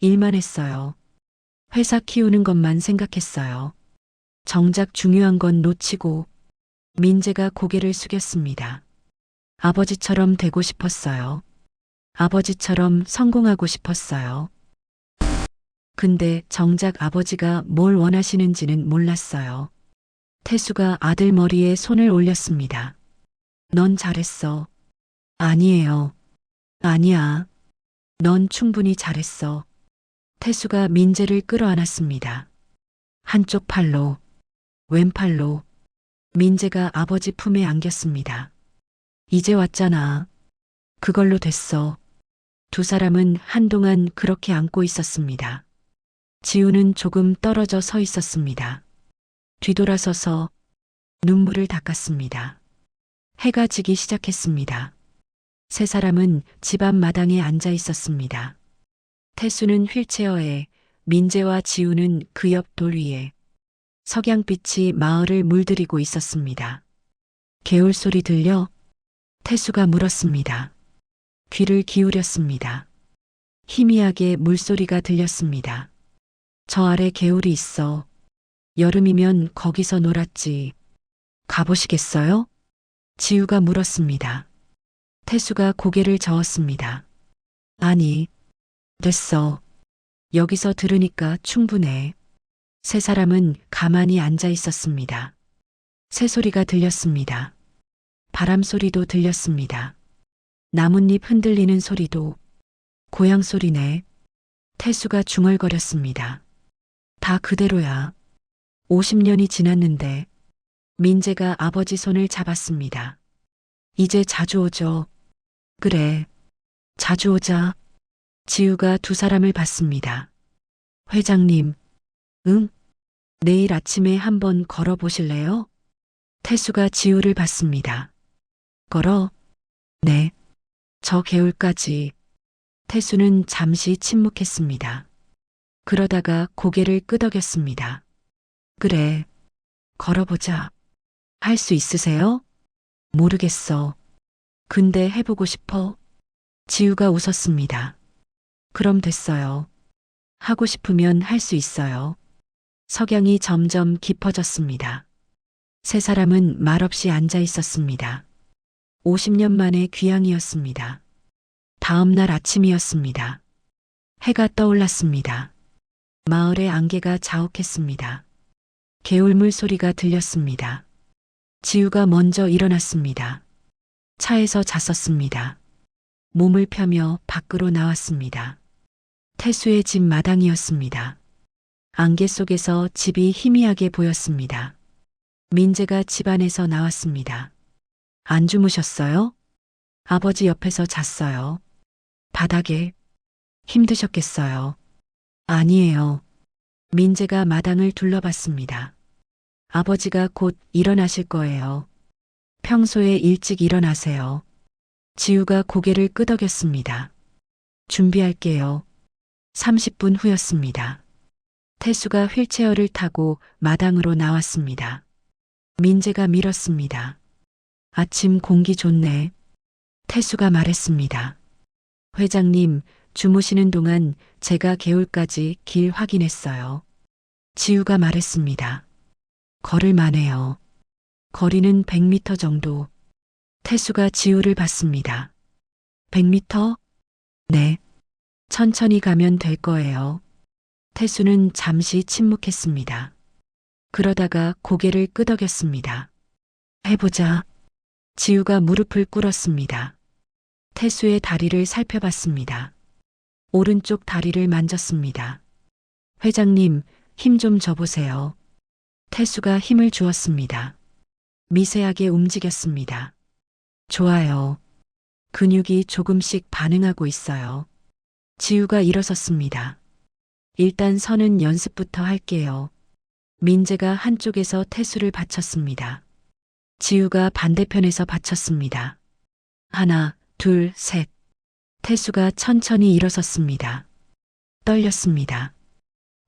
일만 했어요. 회사 키우는 것만 생각했어요. 정작 중요한 건 놓치고. 민재가 고개를 숙였습니다. 아버지처럼 되고 싶었어요. 아버지처럼 성공하고 싶었어요. 근데 정작 아버지가 뭘 원하시는지는 몰랐어요. 태수가 아들 머리에 손을 올렸습니다. 넌 잘했어. 아니에요. 아니야. 넌 충분히 잘했어. 태수가 민재를 끌어안았습니다. 한쪽 팔로, 왼팔로 민재가 아버지 품에 안겼습니다. 이제 왔잖아. 그걸로 됐어. 두 사람은 한동안 그렇게 안고 있었습니다. 지우는 조금 떨어져 서 있었습니다. 뒤돌아서서 눈물을 닦았습니다. 해가 지기 시작했습니다. 세 사람은 집 앞 마당에 앉아 있었습니다. 태수는 휠체어에, 민재와 지우는 그 옆 돌 위에. 석양빛이 마을을 물들이고 있었습니다. 개울 소리 들려? 태수가 물었습니다. 귀를 기울였습니다. 희미하게 물소리가 들렸습니다. 저 아래 개울이 있어. 여름이면 거기서 놀았지. 가보시겠어요? 지우가 물었습니다. 태수가 고개를 저었습니다. 아니, 됐어. 여기서 들으니까 충분해. 세 사람은 가만히 앉아 있었습니다. 새소리가 들렸습니다. 바람 소리도 들렸습니다. 나뭇잎 흔들리는 소리도. 고향 소리네. 태수가 중얼거렸습니다. 다 그대로야. 50년이 지났는데. 민재가 아버지 손을 잡았습니다. 이제 자주 오죠. 그래. 자주 오자. 지우가 두 사람을 봤습니다. 회장님. 응? 내일 아침에 한번 걸어보실래요? 태수가 지우를 봤습니다. 걸어? 네. 저 개울까지. 태수는 잠시 침묵했습니다. 그러다가 고개를 끄덕였습니다. 그래. 걸어보자. 할 수 있으세요? 모르겠어. 근데 해보고 싶어. 지우가 웃었습니다. 그럼 됐어요. 하고 싶으면 할 수 있어요. 석양이 점점 깊어졌습니다. 세 사람은 말없이 앉아 있었습니다. 50년 만의 귀향이었습니다. 다음 날 아침이었습니다. 해가 떠올랐습니다. 마을의 안개가 자욱했습니다. 개울물 소리가 들렸습니다. 지우가 먼저 일어났습니다. 차에서 잤었습니다. 몸을 펴며 밖으로 나왔습니다. 태수의 집 마당이었습니다. 안개 속에서 집이 희미하게 보였습니다. 민재가 집 안에서 나왔습니다. 안 주무셨어요? 아버지 옆에서 잤어요. 바닥에. 힘드셨겠어요. 아니에요. 민재가 마당을 둘러봤습니다. 아버지가 곧 일어나실 거예요. 평소에 일찍 일어나세요. 지우가 고개를 끄덕였습니다. 준비할게요. 30분 후였습니다. 태수가 휠체어를 타고 마당으로 나왔습니다. 민재가 밀었습니다. 아침 공기 좋네. 태수가 말했습니다. 회장님, 주무시는 동안 제가 개울까지 길 확인했어요. 지우가 말했습니다. 걸을만해요. 거리는 100m 정도. 태수가 지우를 봤습니다. 100m? 네. 천천히 가면 될 거예요. 태수는 잠시 침묵했습니다. 그러다가 고개를 끄덕였습니다. 해보자. 지우가 무릎을 꿇었습니다. 태수의 다리를 살펴봤습니다. 오른쪽 다리를 만졌습니다. 회장님, 힘 좀 줘보세요. 태수가 힘을 주었습니다. 미세하게 움직였습니다. 좋아요. 근육이 조금씩 반응하고 있어요. 지우가 일어섰습니다. 일단 서는 연습부터 할게요. 민재가 한쪽에서 태수를 받쳤습니다. 지우가 반대편에서 받쳤습니다. 하나, 둘, 셋. 태수가 천천히 일어섰습니다. 떨렸습니다.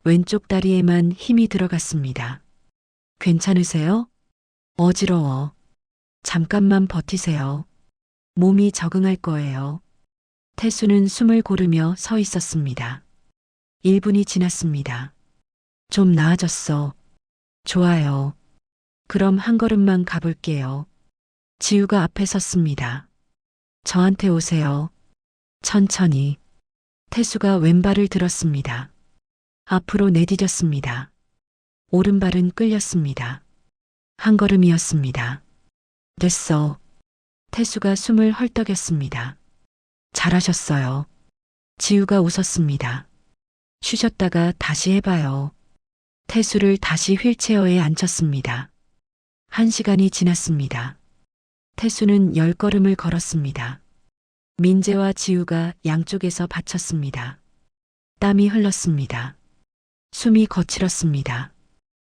왼쪽 다리에만 힘이 들어갔습니다. 괜찮으세요? 어지러워. 잠깐만 버티세요. 몸이 적응할 거예요. 태수는 숨을 고르며 서 있었습니다. 1분이 지났습니다. 좀 나아졌어. 좋아요. 그럼 한 걸음만 가볼게요. 지우가 앞에 섰습니다. 저한테 오세요. 천천히. 태수가 왼발을 들었습니다. 앞으로 내디뎠습니다. 오른발은 끌렸습니다. 한 걸음이었습니다. 됐어. 태수가 숨을 헐떡였습니다. 잘하셨어요. 지우가 웃었습니다. 쉬셨다가 다시 해봐요. 태수를 다시 휠체어에 앉혔습니다. 1시간이 지났습니다. 태수는 10걸음을 걸었습니다. 민재와 지우가 양쪽에서 받쳤습니다. 땀이 흘렀습니다. 숨이 거칠었습니다.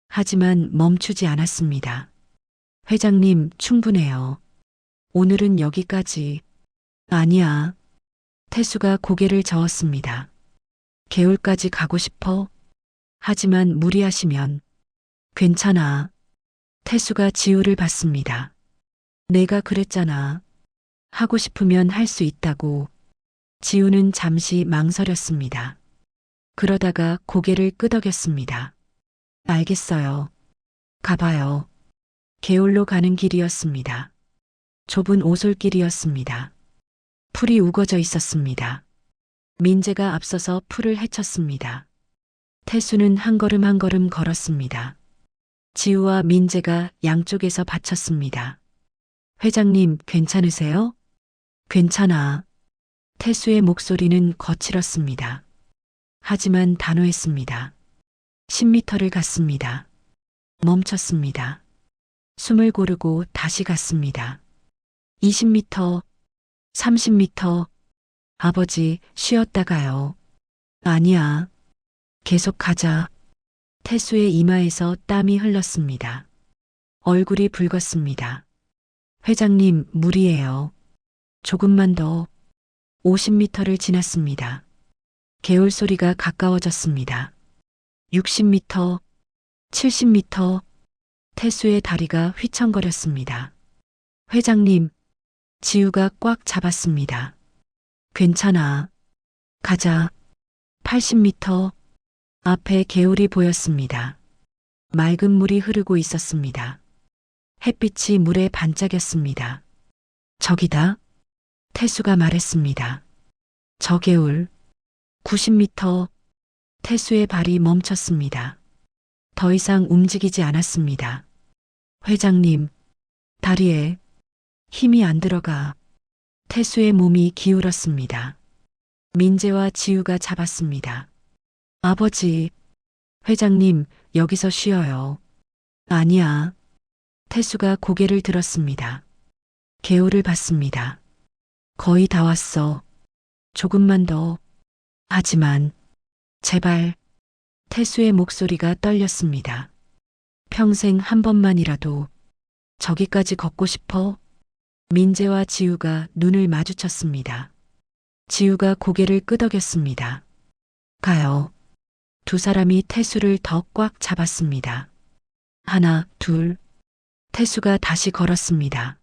하지만 멈추지 않았습니다. 회장님, 충분해요. 오늘은 여기까지. 아니야. 태수가 고개를 저었습니다. 개울까지 가고 싶어? 하지만 무리하시면. 괜찮아. 태수가 지우를 봤습니다. 내가 그랬잖아. 하고 싶으면 할 수 있다고. 지우는 잠시 망설였습니다. 그러다가 고개를 끄덕였습니다. 알겠어요. 가봐요. 개울로 가는 길이었습니다. 좁은 오솔길이었습니다. 풀이 우거져 있었습니다. 민재가 앞서서 풀을 헤쳤습니다. 태수는 한 걸음 한 걸음 걸었습니다. 지우와 민재가 양쪽에서 받쳤습니다. 회장님, 괜찮으세요? 괜찮아. 태수의 목소리는 거칠었습니다. 하지만 단호했습니다. 10m를 갔습니다. 멈췄습니다. 숨을 고르고 다시 갔습니다. 20m, 30m. 아버지, 쉬었다 가요. 아니야. 계속 가자. 태수의 이마에서 땀이 흘렀습니다. 얼굴이 붉었습니다. 회장님, 무리예요. 조금만 더. 50m를 지났습니다. 개울 소리가 가까워졌습니다. 60m, 70m. 태수의 다리가 휘청거렸습니다. 회장님, 지우가 꽉 잡았습니다. 괜찮아. 가자. 80m. 앞에 개울이 보였습니다. 맑은 물이 흐르고 있었습니다. 햇빛이 물에 반짝였습니다. 저기다. 태수가 말했습니다. 저 개울. 90m. 태수의 발이 멈췄습니다. 더 이상 움직이지 않았습니다. 회장님, 다리에 힘이 안 들어가. 태수의 몸이 기울었습니다. 민재와 지우가 잡았습니다. 아버지, 회장님, 여기서 쉬어요. 아니야. 태수가 고개를 들었습니다. 개울을 봤습니다. 거의 다 왔어. 조금만 더. 하지만, 제발. 태수의 목소리가 떨렸습니다. 평생 한 번만이라도 저기까지 걷고 싶어? 민재와 지우가 눈을 마주쳤습니다. 지우가 고개를 끄덕였습니다. 가요. 두 사람이 태수를 더 꽉 잡았습니다. 하나, 둘. 태수가 다시 걸었습니다.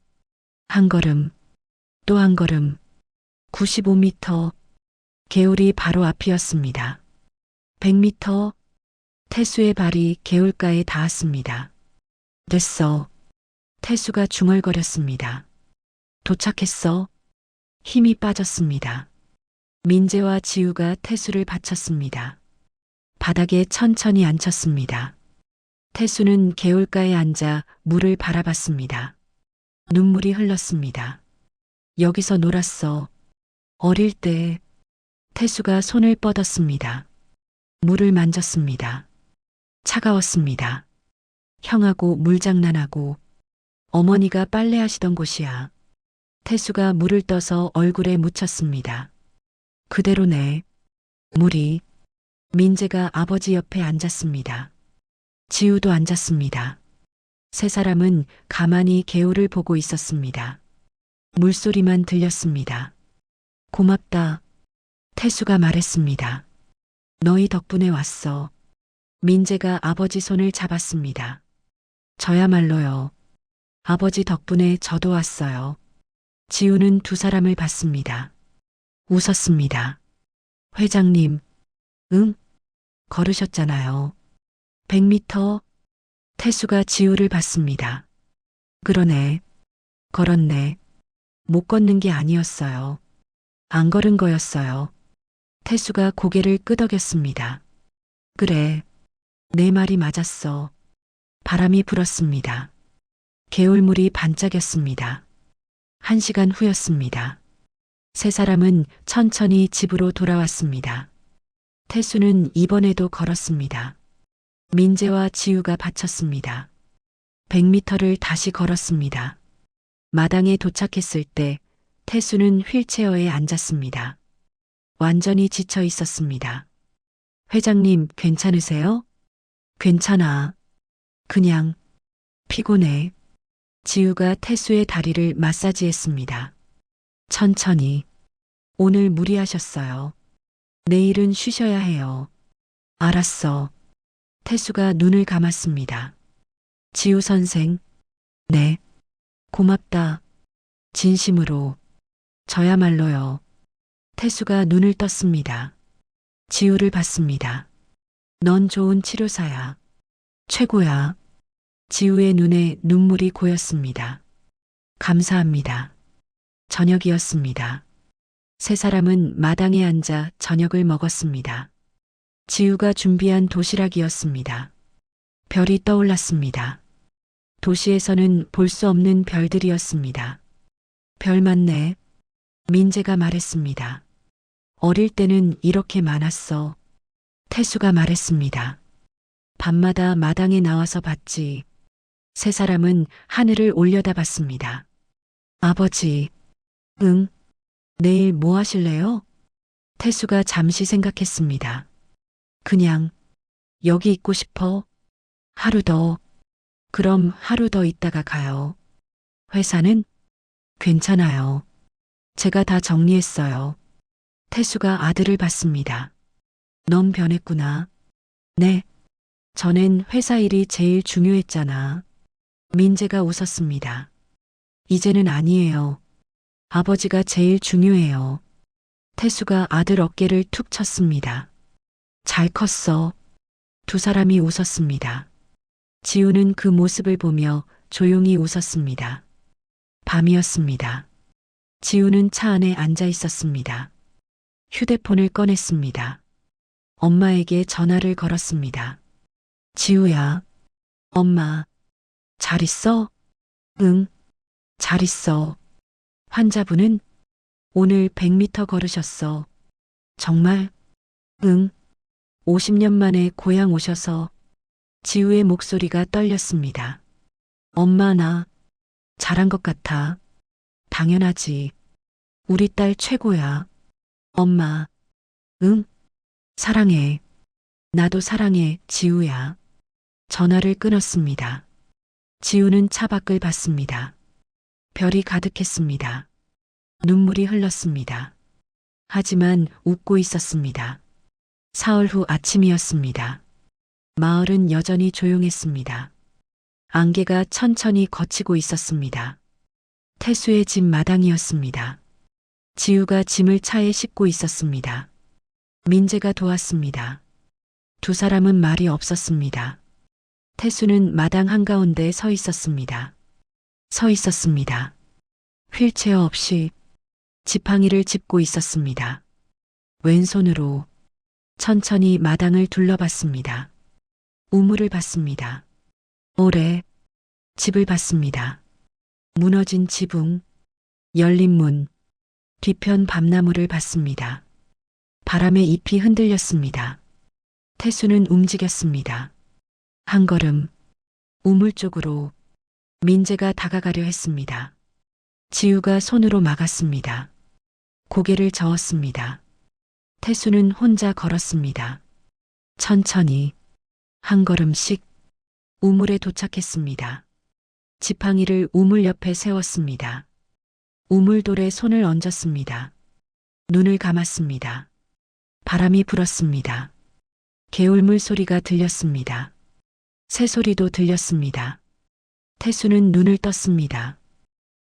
한 걸음, 또 한 걸음. 95m. 개울이 바로 앞이었습니다. 100m. 태수의 발이 개울가에 닿았습니다. 됐어. 태수가 중얼거렸습니다. 도착했어. 힘이 빠졌습니다. 민재와 지우가 태수를 받쳤습니다. 바닥에 천천히 앉혔습니다. 태수는 개울가에 앉아 물을 바라봤습니다. 눈물이 흘렀습니다. 여기서 놀았어. 어릴 때. 태수가 손을 뻗었습니다. 물을 만졌습니다. 차가웠습니다. 형하고 물장난하고 어머니가 빨래하시던 곳이야. 태수가 물을 떠서 얼굴에 묻혔습니다. 그대로네. 물이. 민재가 아버지 옆에 앉았습니다. 지우도 앉았습니다. 세 사람은 가만히 개울을 보고 있었습니다. 물소리만 들렸습니다. 고맙다. 태수가 말했습니다. 너희 덕분에 왔어. 민재가 아버지 손을 잡았습니다. 저야말로요. 아버지 덕분에 저도 왔어요. 지우는 두 사람을 봤습니다. 웃었습니다. 회장님, 응? 걸으셨잖아요. 100m. 태수가 지우를 봤습니다. 그러네. 걸었네. 못 걷는 게 아니었어요. 안 걸은 거였어요. 태수가 고개를 끄덕였습니다. 그래, 내 말이 맞았어. 바람이 불었습니다. 개울물이 반짝였습니다. 1시간 후였습니다. 세 사람은 천천히 집으로 돌아왔습니다. 태수는 이번에도 걸었습니다. 민재와 지우가 바쳤습니다. 100m를 다시 걸었습니다. 마당에 도착했을 때 태수는 휠체어에 앉았습니다. 완전히 지쳐 있었습니다. 회장님, 괜찮으세요? 괜찮아. 그냥 피곤해. 지우가 태수의 다리를 마사지했습니다. 천천히. 오늘 무리하셨어요. 내일은 쉬셔야 해요. 알았어. 태수가 눈을 감았습니다. 지우 선생. 네. 고맙다. 진심으로. 저야말로요. 태수가 눈을 떴습니다. 지우를 봤습니다. 넌 좋은 치료사야. 최고야. 지우의 눈에 눈물이 고였습니다. 감사합니다. 저녁이었습니다. 세 사람은 마당에 앉아 저녁을 먹었습니다. 지우가 준비한 도시락이었습니다. 별이 떠올랐습니다. 도시에서는 볼 수 없는 별들이었습니다. 별 많네. 민재가 말했습니다. 어릴 때는 이렇게 많았어. 태수가 말했습니다. 밤마다 마당에 나와서 봤지. 세 사람은 하늘을 올려다봤습니다. 아버지. 응. 내일 뭐 하실래요? 태수가 잠시 생각했습니다. 그냥 여기 있고 싶어. 하루 더. 그럼 하루 더 있다가 가요. 회사는? 괜찮아요. 제가 다 정리했어요. 태수가 아들을 봤습니다. 넌 변했구나. 네. 전엔 회사 일이 제일 중요했잖아. 민재가 웃었습니다. 이제는 아니에요. 아버지가 제일 중요해요. 태수가 아들 어깨를 툭 쳤습니다. 잘 컸어. 두 사람이 웃었습니다. 지우는 그 모습을 보며 조용히 웃었습니다. 밤이었습니다. 지우는 차 안에 앉아 있었습니다. 휴대폰을 꺼냈습니다. 엄마에게 전화를 걸었습니다. 지우야. 엄마. 잘 있어? 응. 잘 있어. 환자분은? 오늘 100m 걸으셨어. 정말? 응. 50년 만에 고향 오셔서. 지우의 목소리가 떨렸습니다. 엄마, 나 잘한 것 같아. 당연하지. 우리 딸 최고야. 엄마. 응? 사랑해. 나도 사랑해, 지우야. 전화를 끊었습니다. 지우는 차밖을 봤습니다. 별이 가득했습니다. 눈물이 흘렀습니다. 하지만 웃고 있었습니다. 사흘 후 아침이었습니다. 마을은 여전히 조용했습니다. 안개가 천천히 걷히고 있었습니다. 태수의 집 마당이었습니다. 지우가 짐을 차에 싣고 있었습니다. 민재가 도왔습니다. 두 사람은 말이 없었습니다. 태수는 마당 한가운데 서 있었습니다. 서 있었습니다. 휠체어 없이 지팡이를 짚고 있었습니다. 왼손으로 천천히 마당을 둘러봤습니다. 우물을 봤습니다. 오래 집을 봤습니다. 무너진 지붕, 열린 문, 뒤편 밤나무를 봤습니다. 바람에 잎이 흔들렸습니다. 태수는 움직였습니다. 한 걸음, 우물 쪽으로. 민재가 다가가려 했습니다. 지우가 손으로 막았습니다. 고개를 저었습니다. 태수는 혼자 걸었습니다. 천천히, 한 걸음씩 우물에 도착했습니다. 지팡이를 우물 옆에 세웠습니다. 우물돌에 손을 얹었습니다. 눈을 감았습니다. 바람이 불었습니다. 개울물 소리가 들렸습니다. 새소리도 들렸습니다. 태수는 눈을 떴습니다.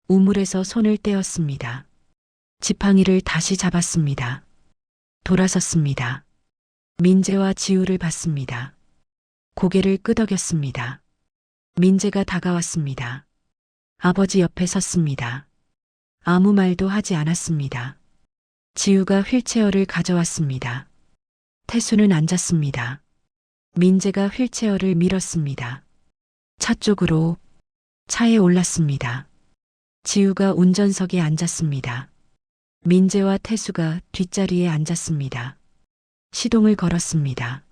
우물에서 손을 떼었습니다. 지팡이를 다시 잡았습니다. 돌아섰습니다. 민재와 지우를 봤습니다. 고개를 끄덕였습니다. 민재가 다가왔습니다. 아버지 옆에 섰습니다. 아무 말도 하지 않았습니다. 지우가 휠체어를 가져왔습니다. 태수는 앉았습니다. 민재가 휠체어를 밀었습니다. 차 쪽으로 차에 올랐습니다. 지우가 운전석에 앉았습니다. 민재와 태수가 뒷자리에 앉았습니다. 시동을 걸었습니다.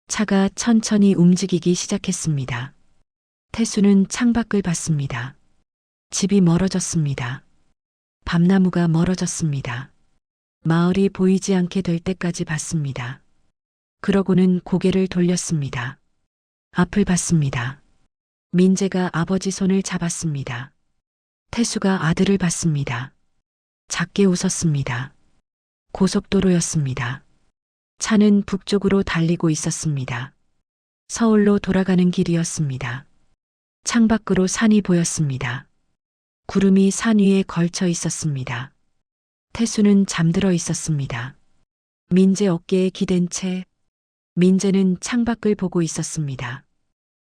차가 천천히 움직이기 시작했습니다. 태수는 창밖을 봤습니다. 집이 멀어졌습니다. 밤나무가 멀어졌습니다. 마을이 보이지 않게 될 때까지 봤습니다. 그러고는 고개를 돌렸습니다. 앞을 봤습니다. 민재가 아버지 손을 잡았습니다. 태수가 아들을 봤습니다. 작게 웃었습니다. 고속도로였습니다. 차는 북쪽으로 달리고 있었습니다. 서울로 돌아가는 길이었습니다. 창밖으로 산이 보였습니다. 구름이 산 위에 걸쳐 있었습니다. 태수는 잠들어 있었습니다. 민재 어깨에 기댄 채 민재는 창밖을 보고 있었습니다.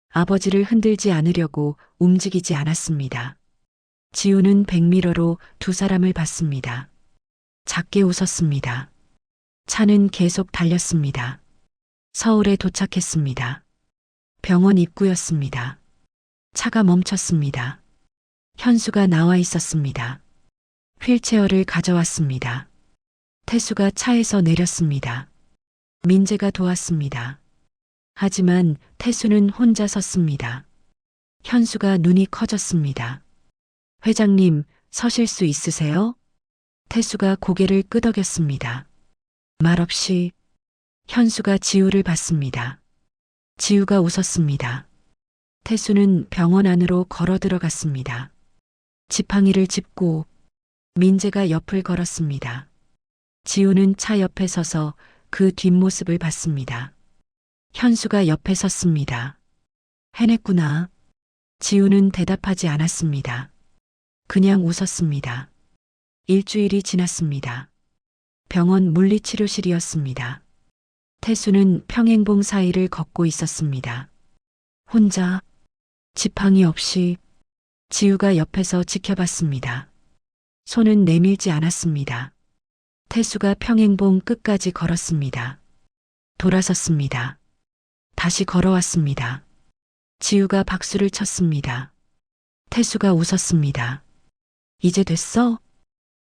아버지를 흔들지 않으려고 움직이지 않았습니다. 지우는 백미러로 두 사람을 봤습니다. 작게 웃었습니다. 차는 계속 달렸습니다. 서울에 도착했습니다. 병원 입구였습니다. 차가 멈췄습니다. 현수가 나와 있었습니다. 휠체어를 가져왔습니다. 태수가 차에서 내렸습니다. 민재가 도왔습니다. 하지만 태수는 혼자 섰습니다. 현수가 눈이 커졌습니다. 회장님, 서실 수 있으세요? 태수가 고개를 끄덕였습니다. 말없이 현수가 지우를 봤습니다. 지우가 웃었습니다. 태수는 병원 안으로 걸어 들어갔습니다. 지팡이를 짚고 민재가 옆을 걸었습니다. 지우는 차 옆에 서서 그 뒷모습을 봤습니다. 현수가 옆에 섰습니다. 해냈구나. 지우는 대답하지 않았습니다. 그냥 웃었습니다. 일주일이 지났습니다. 병원 물리치료실이었습니다. 태수는 평행봉 사이를 걷고 있었습니다. 혼자, 지팡이 없이 지우가 옆에서 지켜봤습니다. 손은 내밀지 않았습니다. 태수가 평행봉 끝까지 걸었습니다. 돌아섰습니다. 다시 걸어왔습니다. 지우가 박수를 쳤습니다. 태수가 웃었습니다. 이제 됐어?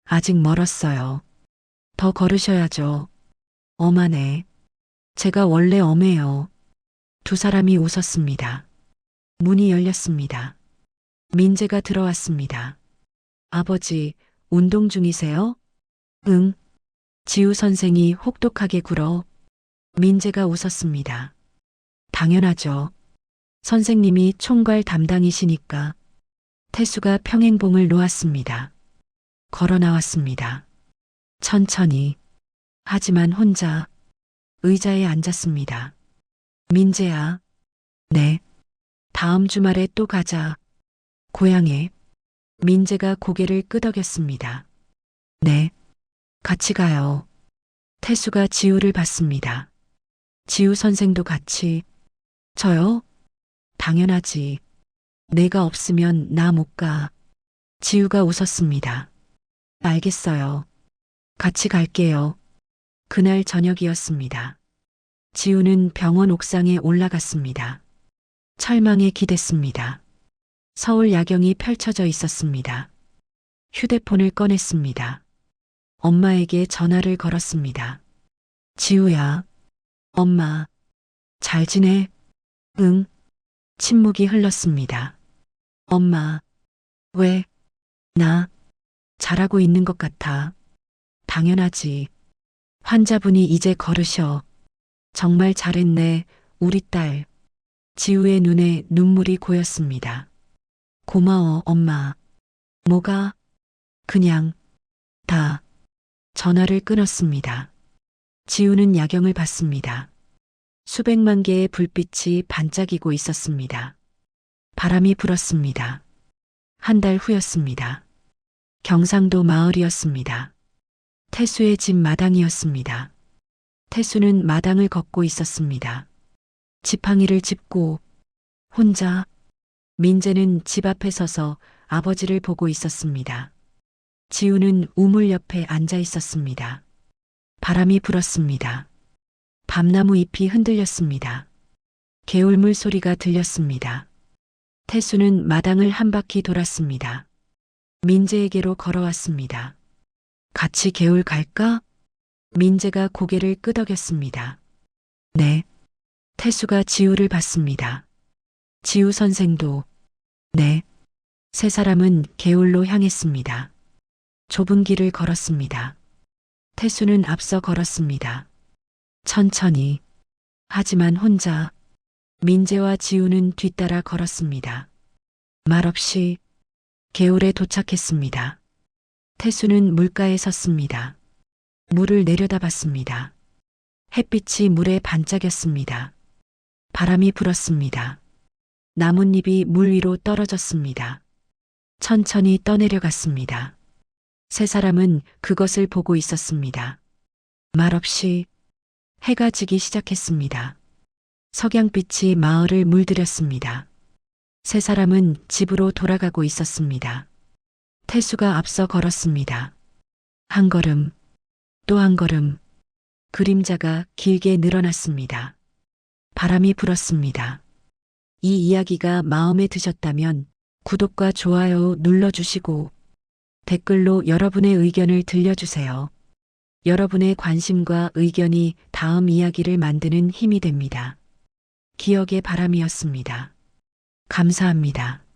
아직 멀었어요. 더 걸으셔야죠. 엄하네. 제가 원래 엄해요. 두 사람이 웃었습니다. 문이 열렸습니다. 민재가 들어왔습니다. 아버지, 운동 중이세요? 응. 지우 선생이 혹독하게 굴어. 민재가 웃었습니다. 당연하죠. 선생님이 총괄 담당이시니까. 태수가 평행봉을 놓았습니다. 걸어 나왔습니다. 천천히. 하지만 혼자 의자에 앉았습니다. 민재야. 네. 다음 주말에 또 가자. 고향에. 민재가 고개를 끄덕였습니다. 네. 같이 가요. 태수가 지우를 봤습니다. 지우 선생도 같이. 저요? 당연하지. 내가 없으면 나 못 가. 지우가 웃었습니다. 알겠어요. 같이 갈게요. 그날 저녁이었습니다. 지우는 병원 옥상에 올라갔습니다. 철망에 기댔습니다. 서울 야경이 펼쳐져 있었습니다. 휴대폰을 꺼냈습니다. 엄마에게 전화를 걸었습니다. 지우야. 엄마. 잘 지내? 응. 침묵이 흘렀습니다. 엄마. 왜? 나. 잘하고 있는 것 같아. 당연하지. 환자분이 이제 걸으셔. 정말 잘했네, 우리 딸. 지우의 눈에 눈물이 고였습니다. 고마워, 엄마. 뭐가? 그냥, 다. 전화를 끊었습니다. 지우는 야경을 봤습니다. 수백만 개의 불빛이 반짝이고 있었습니다. 바람이 불었습니다. 한 달 후였습니다. 경상도 마을이었습니다. 태수의 집 마당이었습니다. 태수는 마당을 걷고 있었습니다. 지팡이를 짚고 혼자. 민재는 집 앞에 서서 아버지를 보고 있었습니다. 지우는 우물 옆에 앉아 있었습니다. 바람이 불었습니다. 밤나무 잎이 흔들렸습니다. 개울물 소리가 들렸습니다. 태수는 마당을 한 바퀴 돌았습니다. 민재에게로 걸어왔습니다. 같이 개울 갈까? 민재가 고개를 끄덕였습니다. 네. 태수가 지우를 봤습니다. 지우 선생도 네. 세 사람은 개울로 향했습니다. 좁은 길을 걸었습니다. 태수는 앞서 걸었습니다. 천천히. 하지만 혼자. 민재와 지우는 뒤따라 걸었습니다. 말없이 개울에 도착했습니다. 태수는 물가에 섰습니다. 물을 내려다봤습니다. 햇빛이 물에 반짝였습니다. 바람이 불었습니다. 나뭇잎이 물 위로 떨어졌습니다. 천천히 떠내려갔습니다. 세 사람은 그것을 보고 있었습니다. 말없이 해가 지기 시작했습니다. 석양빛이 마을을 물들였습니다. 세 사람은 집으로 돌아가고 있었습니다. 태수가 앞서 걸었습니다. 한 걸음, 또 한 걸음, 그림자가 길게 늘어났습니다. 바람이 불었습니다. 이 이야기가 마음에 드셨다면 구독과 좋아요 눌러주시고 댓글로 여러분의 의견을 들려주세요. 여러분의 관심과 의견이 다음 이야기를 만드는 힘이 됩니다. 기억의 바람이었습니다. 감사합니다.